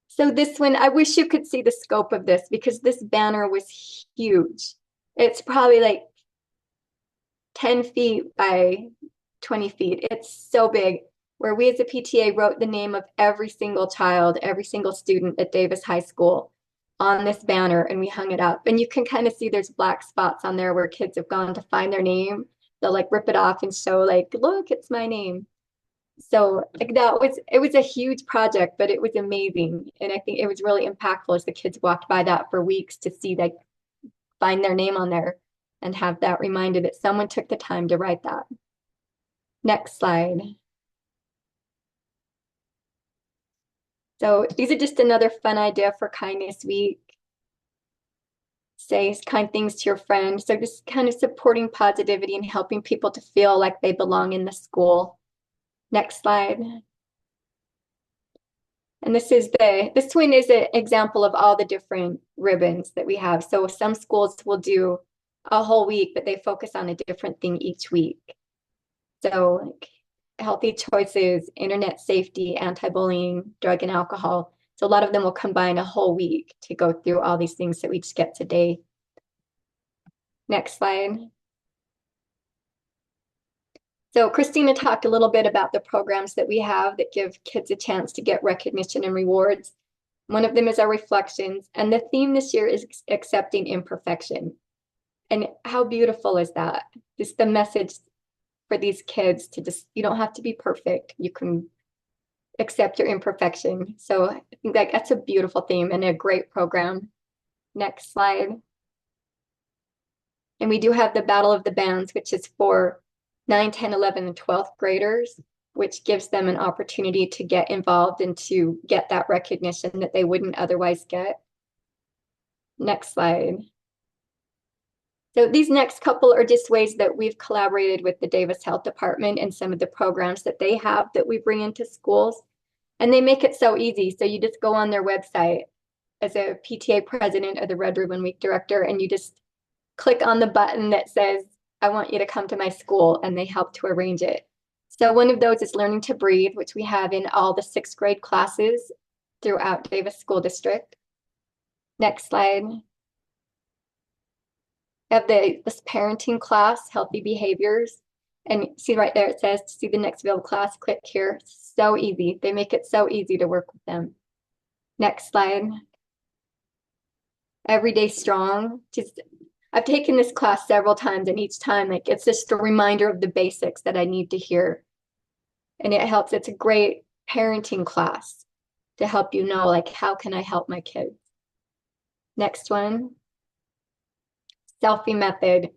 F: So this one, I wish you could see the scope of this because this banner was huge. It's probably like 10 feet by 20 feet. It's so big, where we as a PTA wrote the name of every single child, every single student at Davis High School on this banner, and we hung it up. And you can kind of see there's black spots on there where kids have gone to find their name. They'll like rip it off and show like, look, it's my name. So like it was a huge project, but it was amazing. And I think it was really impactful as the kids walked by that for weeks to see like find their name on there and have that reminder that someone took the time to write that. Next slide. So these are just another fun idea for Kindness Week. Say kind things to your friends. So just kind of supporting positivity and helping people to feel like they belong in the school. Next slide. And this one is an example of all the different ribbons that we have. So some schools will do a whole week, but they focus on a different thing each week. So like healthy choices, internet safety, anti-bullying, drug and alcohol. So a lot of them will combine a whole week to go through all these things that we just get today. Next slide. So Christina talked a little bit about the programs that we have that give kids a chance to get recognition and rewards. One of them is our reflections, and the theme this year is accepting imperfection. And how beautiful is that? Just the message for these kids to just, you don't have to be perfect. You can accept your imperfection. So I think that's a beautiful theme and a great program. Next slide. And we do have the Battle of the Bands, which is for 9, 10, 11, and 12th graders, which gives them an opportunity to get involved and to get that recognition that they wouldn't otherwise get. Next slide. So these next couple are just ways that we've collaborated with the Davis Health Department and some of the programs that they have that we bring into schools. And they make it so easy. So you just go on their website as a PTA president or the Red Ribbon Week director, and you just click on the button that says, I want you to come to my school, and they help to arrange it. So one of those is Learning to Breathe, which we have in all the 6th grade classes throughout Davis School District. Next slide. I have this parenting class, Healthy Behaviors. And see right there, it says to see the next available class, click here. So easy. They make it so easy to work with them. Next slide. Everyday Strong. I've taken this class several times, and each time like it's just a reminder of the basics that I need to hear. And it helps. It's a great parenting class to help you know, like, how can I help my kids? Next one. Selfie method.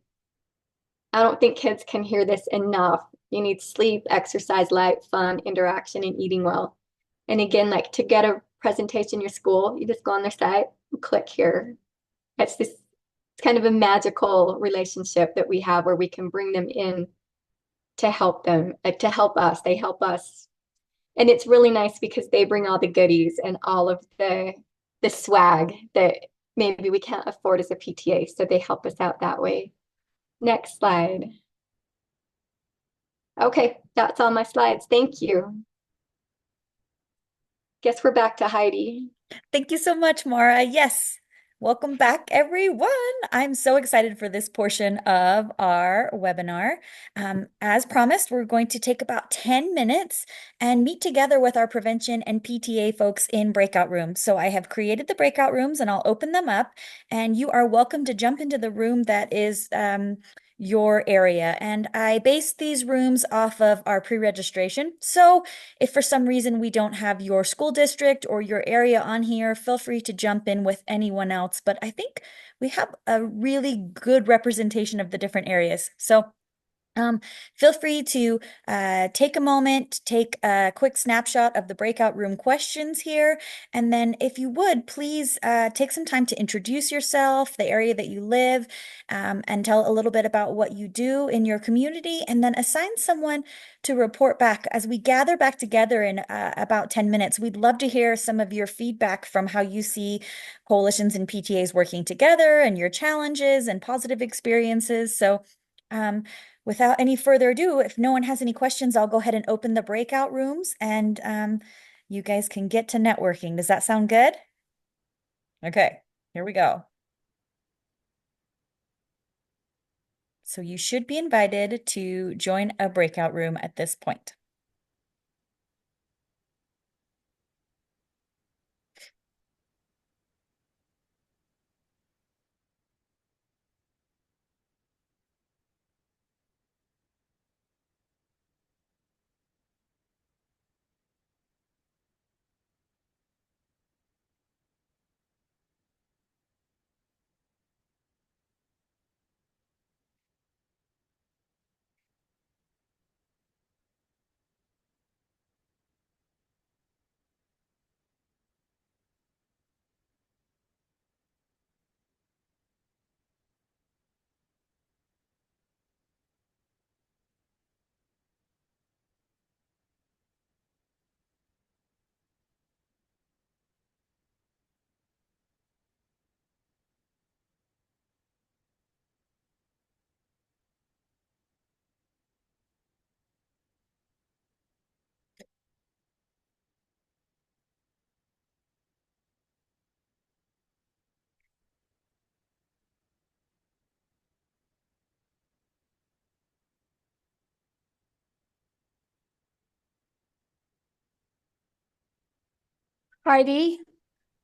F: I don't think kids can hear this enough. You need sleep, exercise, light, fun, interaction, and eating well. And again, like to get a presentation in your school, you just go on their site and click here. It's kind of a magical relationship that we have where we can bring them in to help them, to help us. They help us. And it's really nice because they bring all the goodies and all of the swag that maybe we can't afford as a PTA. So they help us out that way. Next slide. Okay, that's all my slides. Thank you. Guess we're back to Heidi.
A: Thank you so much, Mara. Yes. Welcome back, everyone. I'm so excited for this portion of our webinar. As promised, we're going to take about 10 minutes and meet together with our prevention and PTA folks in breakout rooms. So I have created the breakout rooms and I'll open them up, and you are welcome to jump into the room that is your area. And I based these rooms off of our pre-registration. So if for some reason we don't have your school district or your area on here, feel free to jump in with anyone else. But I think we have a really good representation of the different areas. So feel free to take a moment, take a quick snapshot of the breakout room questions here. And then if you would, please take some time to introduce yourself, the area that you live, and tell a little bit about what you do in your community, and then assign someone to report back. As we gather back together in about 10 minutes, we'd love to hear some of your feedback from how you see coalitions and PTAs working together and your challenges and positive experiences. So, without any further ado, if no one has any questions, I'll go ahead and open the breakout rooms, and you guys can get to networking. Does that sound good? Okay, here we go. So you should be invited to join a breakout room at this point.
G: Heidi,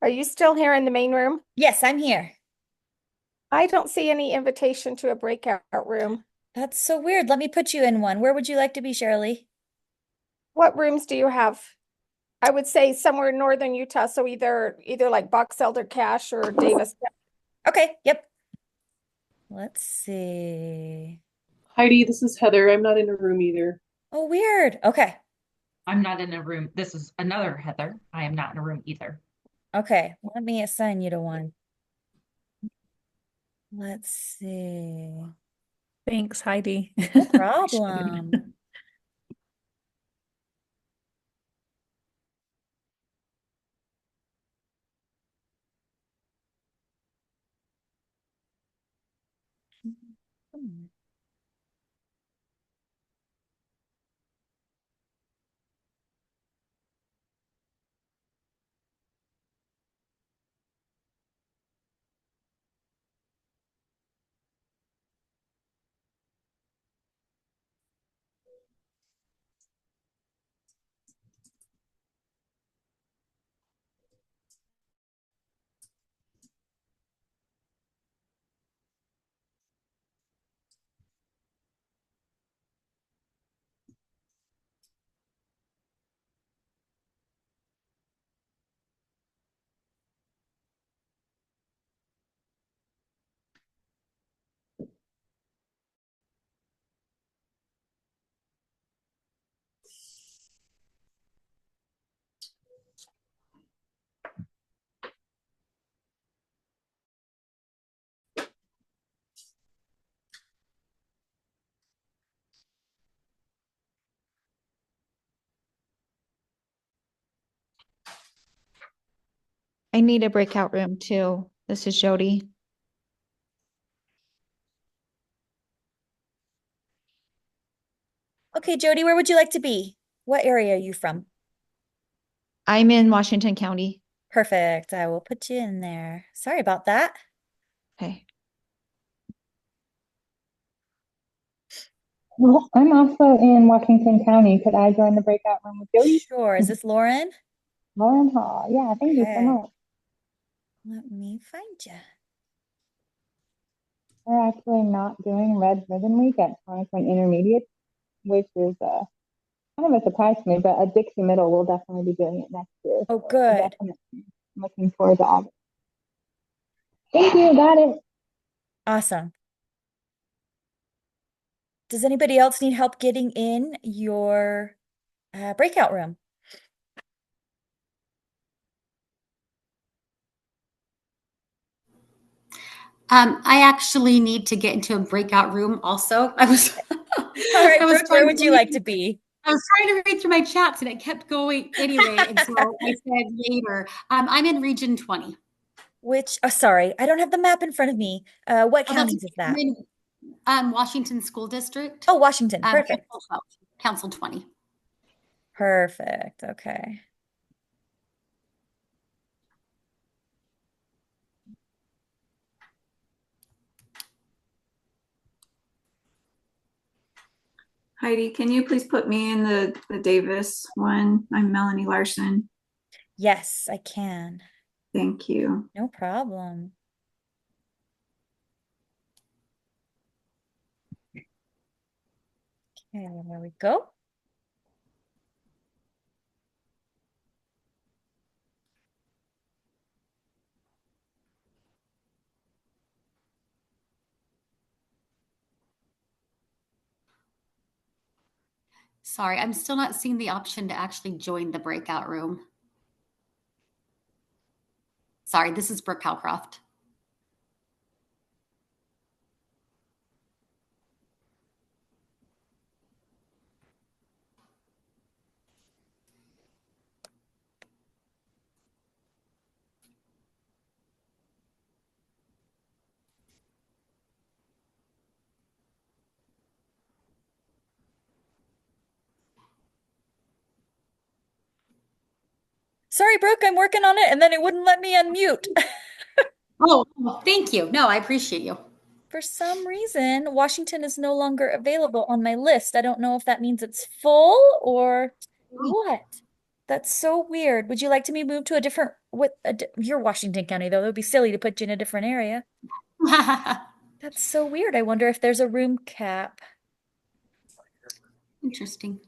G: are you still here in the main room?
A: Yes, I'm here.
G: I don't see any invitation to a breakout room.
A: That's so weird. Let me put you in one. Where would you like to be, Shirley?
G: What rooms do you have? I would say somewhere in northern Utah, so either like Box Elder Cache or Davis.
A: Okay, yep. Let's see.
H: Heidi, this is Heather. I'm not in a room either.
A: Oh, weird. Okay.
I: I'm not in a room. This is another Heather. I am not in a room either.
A: Okay. Let me assign you to one. Let's see.
C: Thanks, Heidi.
A: No
C: Appreciate
A: problem.
C: it.
J: I need a breakout room too. This is Jody.
A: Okay, Jody, where would you like to be? What area are you from?
J: I'm in Washington County.
A: Perfect. I will put you in there. Sorry about that.
J: Okay.
K: Well, I'm also in Washington County. Could I join the breakout room with Jody?
A: Sure. Is this Lauren?
K: Lauren Hall. Yeah, thank you so
A: Okay.
K: much.
A: Let me find you.
K: We're actually not doing Red Ribbon Week at Tonic Point Intermediate, which is kind of a surprise to me, but at Dixie Middle, we'll definitely be doing it next year.
A: Oh,
K: So
A: good.
K: definitely looking forward to August. Thank you. Got it.
A: Awesome. Does anybody else need help getting in your breakout room?
L: I actually need to get into a breakout room also.
A: All right,
L: I was
A: Brooke, where
L: trying
A: would
L: to
A: you
L: read,
A: like to be?
L: I was trying to read through my chats and it kept going anyway. And so I said later. I'm in region 20.
A: Which, sorry, I don't have the map in front of me. What
L: Oh, that's
A: counties is
L: I'm
A: that?
L: in Washington School District.
A: Oh, Washington. Perfect.
L: Council 12, Council 20.
A: Perfect. Okay.
M: Heidi, can you please put me in the Davis one? I'm Melanie Larson.
A: Yes, I can.
M: Thank you.
A: No problem. Okay, there we go.
L: Sorry, I'm still not seeing the option to actually join the breakout room. Sorry, this is Brooke Calcroft.
A: Sorry, Brooke, I'm working on it, and then it wouldn't let me unmute.
L: Oh, thank you. No, I appreciate you.
A: For some reason, Washington is no longer available on my list. I don't know if that means it's full or what. That's so weird. Would you like to me move to a different you're Washington County though. It would be silly to put you in a different area. That's so weird. I wonder if there's a room cap.
L: Interesting.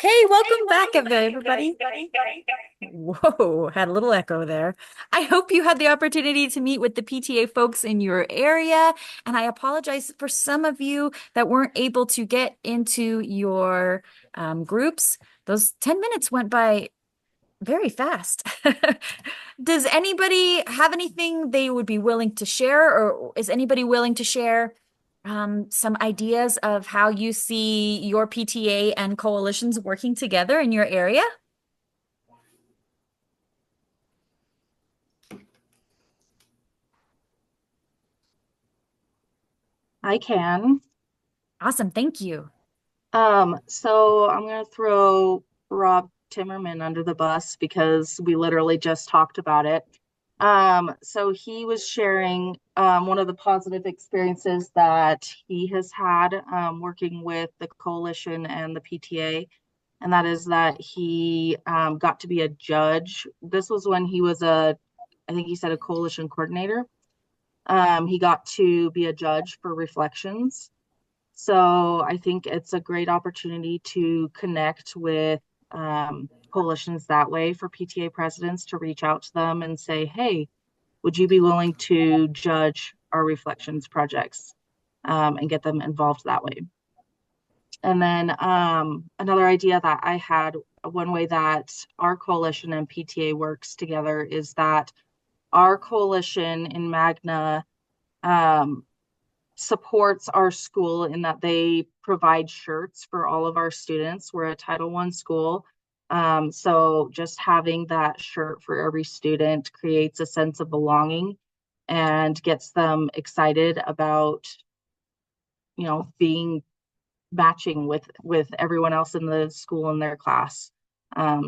A: Okay, welcome back, everybody. Whoa, had a little echo there. I hope you had the opportunity to meet with the PTA folks in your area, and I apologize for some of you that weren't able to get into your groups. Those 10 minutes went by very fast. Does anybody have anything they would be willing to share, or is anybody willing to share some ideas of how you see your PTA and coalitions working together in your area?
B: I can.
A: Awesome, thank you.
B: So I'm gonna throw Rob Timmerman under the bus because we literally just talked about it. So he was sharing one of the positive experiences that he has had working with the coalition and the PTA, and that is that he got to be a judge. This was when he was I think he said a coalition coordinator. He got to be a judge for reflections. So I think it's a great opportunity to connect with coalitions that way for PTA presidents to reach out to them and say, hey, would you be willing to judge our reflections projects and get them involved that way? And then another idea that I had, one way that our coalition and PTA works together is that our coalition in Magna supports our school in that they provide shirts for all of our students. We're a Title I school. So just having that shirt for every student creates a sense of belonging and gets them excited about, being matching with everyone else in the school in their class.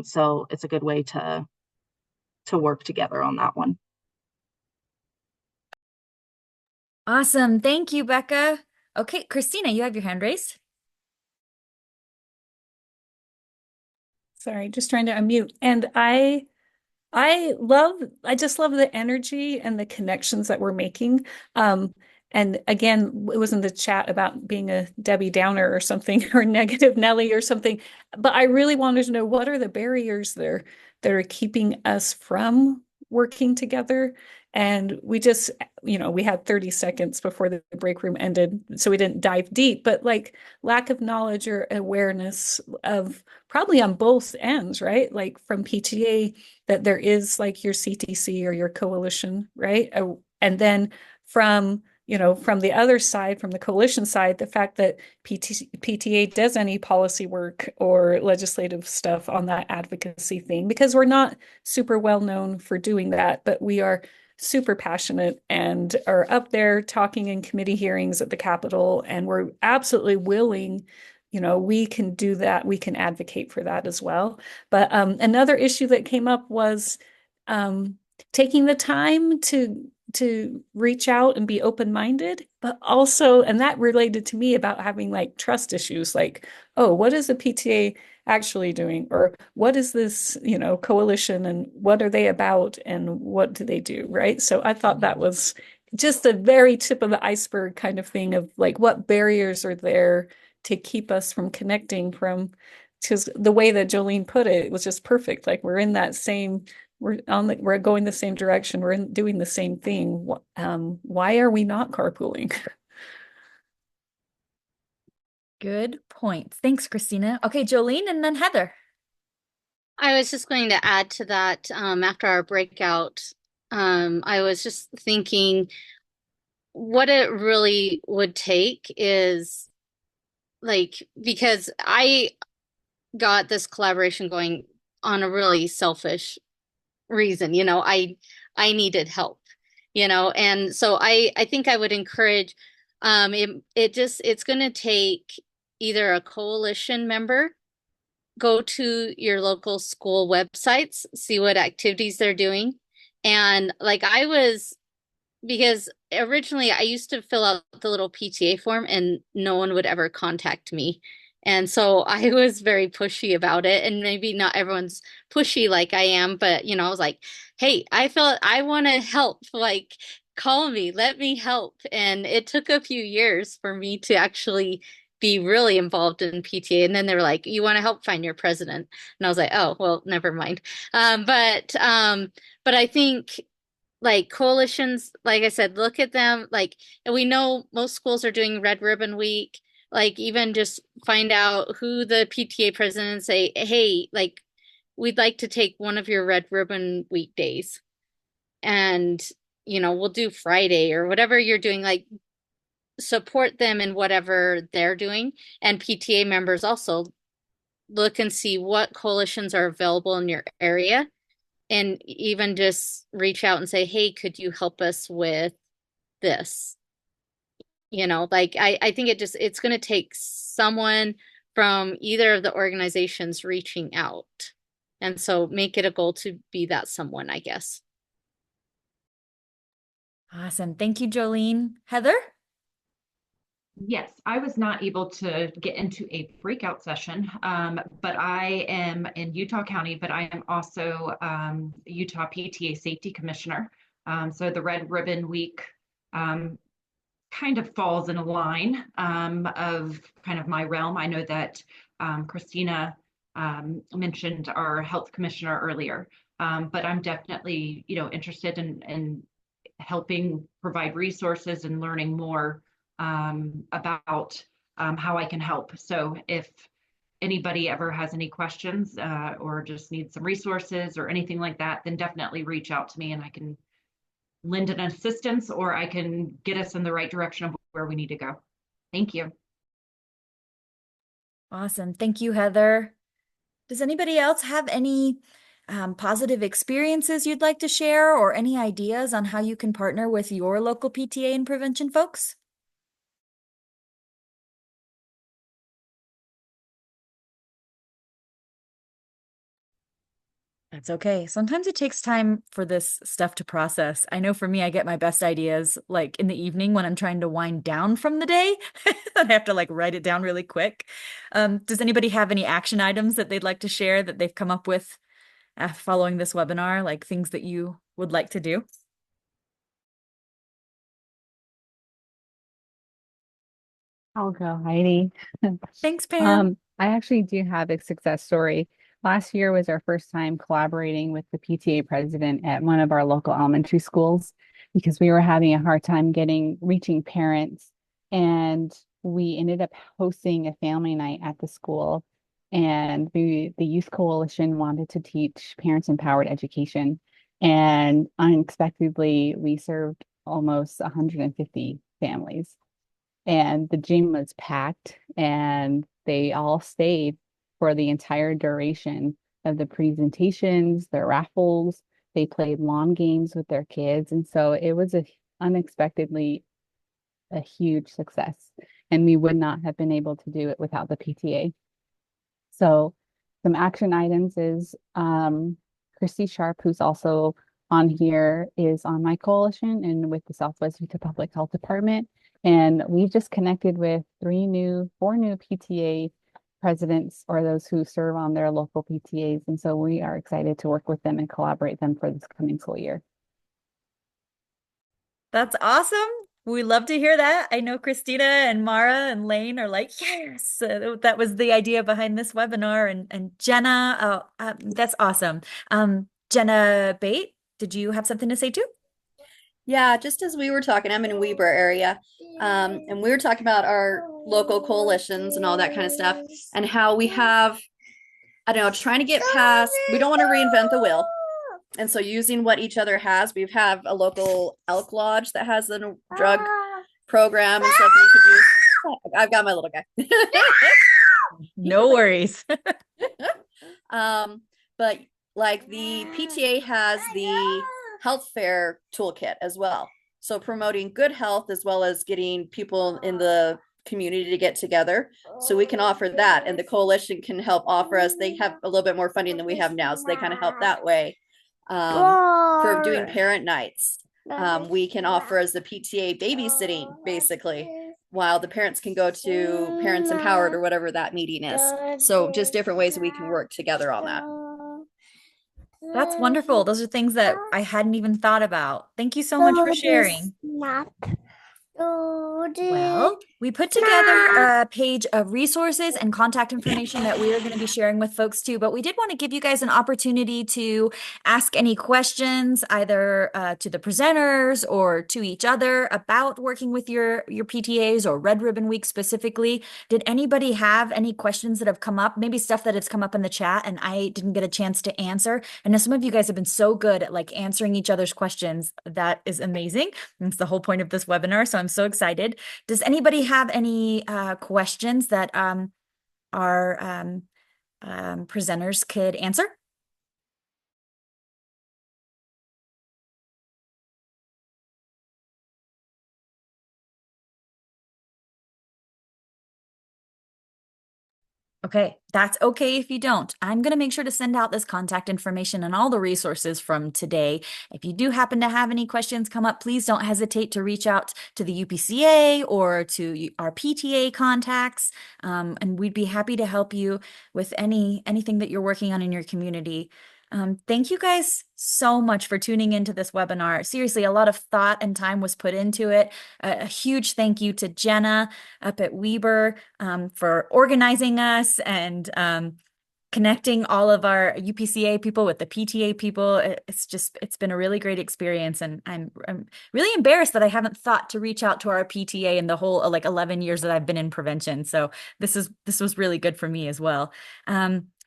B: So it's a good way to work together on that one.
A: Awesome. Thank you, Becca. Okay, Christina, you have your hand raised.
C: Sorry, just trying to unmute. And I just love the energy and the connections that we're making. And again, it was in the chat about being a Debbie Downer or something, or negative Nelly or something. But I really wanted to know, what are the barriers there that are keeping us from working together? And we just, we had 30 seconds before the break room ended, so we didn't dive deep, but like lack of knowledge or awareness of, probably on both ends, right? Like from PTA, that there is like your CTC or your coalition, right? And then from from the other side, from the coalition side, the fact that PTA does any policy work or legislative stuff on that advocacy thing, because we're not super well known for doing that, but we are super passionate and are up there talking in committee hearings at the Capitol, and we're absolutely willing. We can do that. We can advocate for that as well. But another issue that came up was taking the time to reach out and be open-minded, but also, and that related to me about having like trust issues, like, oh, what is the PTA actually doing? Or what is this, coalition, and what are they about, and what do they do, right? So I thought that was just the very tip of the iceberg kind of thing of like, what barriers are there to keep us from connecting, from, because the way that Jolene put it was just perfect. Like we're going the same direction. We're doing the same thing. Why are we not carpooling?
A: Good points. Thanks, Christina. Okay, Jolene and then Heather.
E: I was just going to add to that after our breakout. I was just thinking what it really would take is like, because I got this collaboration going on a really selfish reason. I needed help, and so I think I would encourage it's going to take either a coalition member, go to your local school websites, see what activities they're doing. And like because originally I used to fill out the little PTA form and no one would ever contact me. And so I was very pushy about it. And maybe not everyone's pushy like I am, but I was like, hey, I want to help. Like, call me, let me help. And it took a few years for me to actually be really involved in PTA. And then they were like, you want to help find your president? And I was like, oh, well, never mind. But I think like coalitions, like I said, look at them. Like, and we know most schools are doing Red Ribbon Week. Like, even just find out who the PTA president and say, hey, like, we'd like to take one of your Red Ribbon Week days. And, we'll do Friday or whatever you're doing. Like, support them in whatever they're doing. And PTA members also look and see what coalitions are available in your area and even just reach out and say, hey, could you help us with this? Like I think it's going to take someone from either of the organizations reaching out. And so make it a goal to be that someone, I guess.
A: Awesome. Thank you, Jolene. Heather?
I: Yes, I was not able to get into a breakout session, but I am in Utah County, but I am also Utah PTA Safety Commissioner. So the Red Ribbon Week kind of falls in a line of kind of my realm. I know that Christina mentioned our health commissioner earlier, but I'm definitely, interested in helping provide resources and learning more about how I can help. So if anybody ever has any questions or just needs some resources or anything like that, then definitely reach out to me and I can lend an assistance or I can get us in the right direction of where we need to go. Thank you.
A: Awesome. Thank you, Heather. Does anybody else have any positive experiences you'd like to share or any ideas on how you can partner with your local PTA and prevention folks? That's okay. Sometimes it takes time for this stuff to process. I know for me, I get my best ideas like in the evening when I'm trying to wind down from the day. I have to like write it down really quick. Does anybody have any action items that they'd like to share that they've come up with following this webinar, like things that you would like to do?
N: I'll go, Heidi.
A: Thanks, Pam.
N: I actually do have a success story. Last year was our first time collaborating with the PTA president at one of our local elementary schools because we were having a hard time reaching parents. And we ended up hosting a family night at the school. And the Youth Coalition wanted to teach parents-empowered education. And unexpectedly, we served almost 150 families. And the gym was packed and they all stayed for the entire duration of the presentations, the raffles. They played lawn games with their kids. And so it was unexpectedly a huge success. And we would not have been able to do it without the PTA. So some action items is Christy Sharp, who's also on here, is on my coalition and with the Southwest Utah Public Health Department. And we've just connected with four new PTA presidents or those who serve on their local PTAs. And so we are excited to work with them and collaborate them for this coming school year.
A: That's awesome. We love to hear that. I know Christina and Mara and Lane are like, yes, that was the idea behind this webinar. And Jenna, that's awesome. Jenna Bate, did you have something to say too?
O: Yeah, just as we were talking, I'm in Weber area, and we were talking about our local coalitions and all that kind of stuff, and how we have, I don't know, trying to get past, we don't want to reinvent the wheel. And so using what each other has, we have a local elk lodge that has a drug program and stuff we could use. I've got my little guy.
A: No worries.
O: But like the PTA has the health fair toolkit as well. So promoting good health as well as getting people in the community to get together. So we can offer that, and the coalition can help offer us. They have a little bit more funding than we have now, so they kind of help that way. For doing parent nights, we can offer as the PTA babysitting basically, while the parents can go to Parents Empowered or whatever that meeting is. So just different ways we can work together on that.
A: That's wonderful. Those are things that I hadn't even thought about. Thank you so much for sharing. Well, we put together a page of resources and contact information that we are going to be sharing with folks too, but we did want to give you guys an opportunity to ask any questions either to the presenters or to each other about working with your PTAs or Red Ribbon Week specifically. Did anybody have any questions that have come up? Maybe stuff that has come up in the chat and I didn't get a chance to answer. I know some of you guys have been so good at like answering each other's questions. That is amazing. That's the whole point of this webinar, so I'm so excited. Does anybody have any questions that our presenters could answer? Okay, that's okay if you don't. I'm going to make sure to send out this contact information and all the resources from today. If you do happen to have any questions come up, please don't hesitate to reach out to the UPCA or to our PTA contacts, and we'd be happy to help you with anything that you're working on in your community. Thank you guys so much for tuning into this webinar. Seriously, a lot of thought and time was put into it. A huge thank you to Jenna up at Weber for organizing us and connecting all of our UPCA people with the PTA people. It's been a really great experience, and I'm really embarrassed that I haven't thought to reach out to our PTA in the whole like 11 years that I've been in prevention. So this was really good for me as well.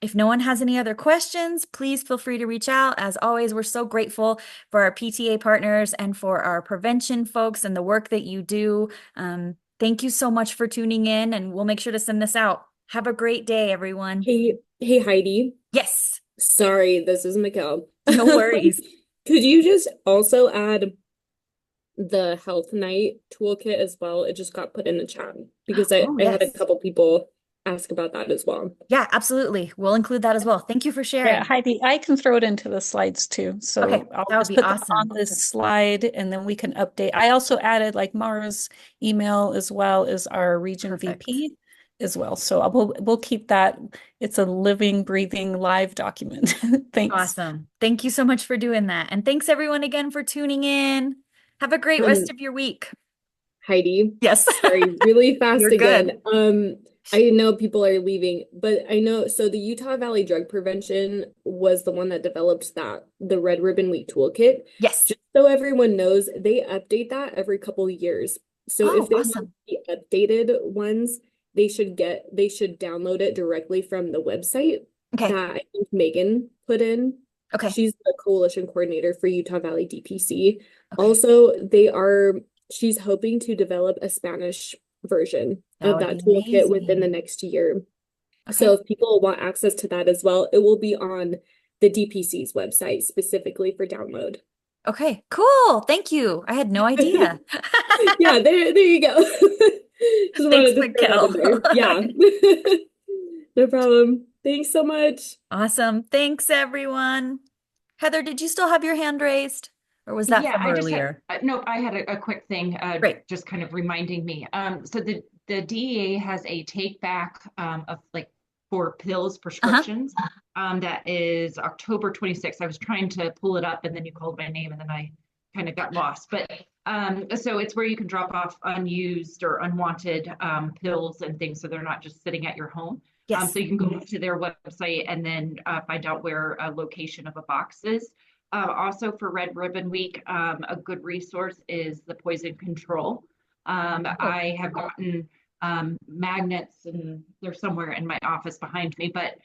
A: If no one has any other questions, please feel free to reach out. As always, we're so grateful for our PTA partners and for our prevention folks and the work that you do. Thank you so much for tuning in, and we'll make sure to send this out. Have a great day, everyone.
P: Hey, Heidi.
A: Yes.
P: Sorry, this is Mikkel.
A: No worries.
P: Could you just also add the health night toolkit as well? It just got put in the chat because I had a couple people ask about that as well.
A: Yeah, absolutely. We'll include that as well. Thank you for sharing.
C: Yeah, Heidi, I can throw it into the slides too. So
A: okay,
C: I'll
A: that would
C: just
A: be
C: put them
A: awesome.
C: on this slide and then we can update. I also added like Mara's email as well as our region VP as well. So we'll keep that. It's a living, breathing, live document. Thanks.
A: Awesome. Thank you so much for doing that. And thanks everyone again for tuning in. Have a great rest of your week.
P: Heidi.
A: Yes.
P: Sorry, really fast
A: You're
P: again.
A: good.
P: I know people are leaving, but I know, so the Utah Valley Drug Prevention was the one that developed the Red Ribbon Week toolkit.
A: Yes.
P: Just so everyone knows, they update that every couple of years. So if they want the updated ones, they should download it directly from the website that I think Megan put in.
A: Okay.
P: She's the coalition coordinator for Utah Valley DPC. Also, she's hoping to develop a Spanish version of that toolkit within the next year. Okay. So if people want access to that as well, it will be on the DPC's website specifically for download.
A: Okay, cool. Thank you. I had no idea.
P: Yeah, there you go.
A: Thanks, Mikkel.
P: Yeah. No problem. Thanks so much.
A: Awesome. Thanks, everyone. Heather, did you still have your hand raised? Or was that from earlier?
I: No, I had a quick thing, just kind of reminding me. So the DEA has a take back of like for pills prescriptions. That is October 26th. I was trying to pull it up and then you called my name and then I kind of got lost. But so it's where you can drop off unused or unwanted pills and things so they're not just sitting at your home.
A: Yes.
I: So you can go to their website and then find out where a location of a box is. Also for Red Ribbon Week, a good resource is the poison control. I have gotten magnets and they're somewhere in my office behind me, but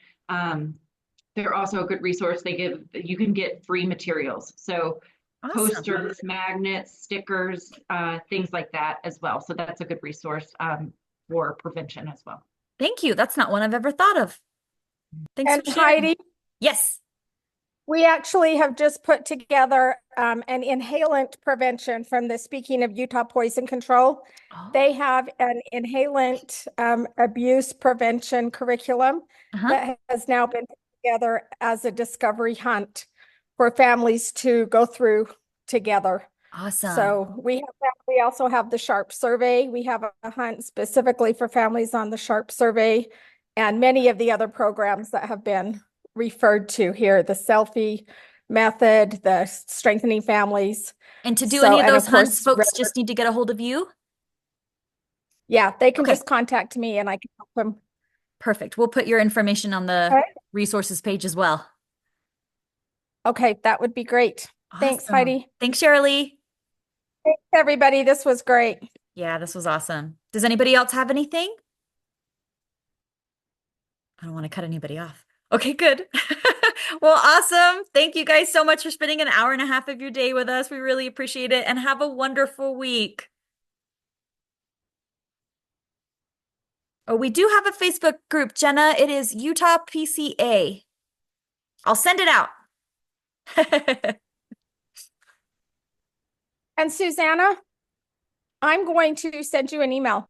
I: they're also a good resource. You can get free materials. So posters, magnets, stickers, things like that as well. So that's a good resource for prevention as well.
A: Thank you. That's not one I've ever thought of. Thanks
G: and
A: for sharing.
G: Heidi?
A: Yes.
G: We actually have just put together an inhalant prevention from the Speaking of Utah Poison Control. They have an inhalant abuse prevention curriculum that has now been put together as a discovery hunt for families to go through together.
A: Awesome.
G: So we also have the SHARP survey. We have a hunt specifically for families on the SHARP survey and many of the other programs that have been referred to here, the selfie method, the strengthening families.
A: And to do any of those hunts, folks just need to get a hold of you?
G: Yeah, they can
A: Okay.
G: just contact me and I can help them.
A: Perfect. We'll put your information on the
G: Okay.
A: resources page as well.
G: Okay, that would be great. Thanks,
A: Awesome.
G: Heidi.
A: Thanks, Shirley.
G: Thanks, everybody. This was great.
A: Yeah, this was awesome. Does anybody else have anything? I don't want to cut anybody off. Okay, good. Well, awesome. Thank you guys so much for spending an hour and a half of your day with us. We really appreciate it and have a wonderful week. Oh, we do have a Facebook group, Jenna. It is Utah PCA. I'll send it out.
G: And Susanna, I'm going to send you an email.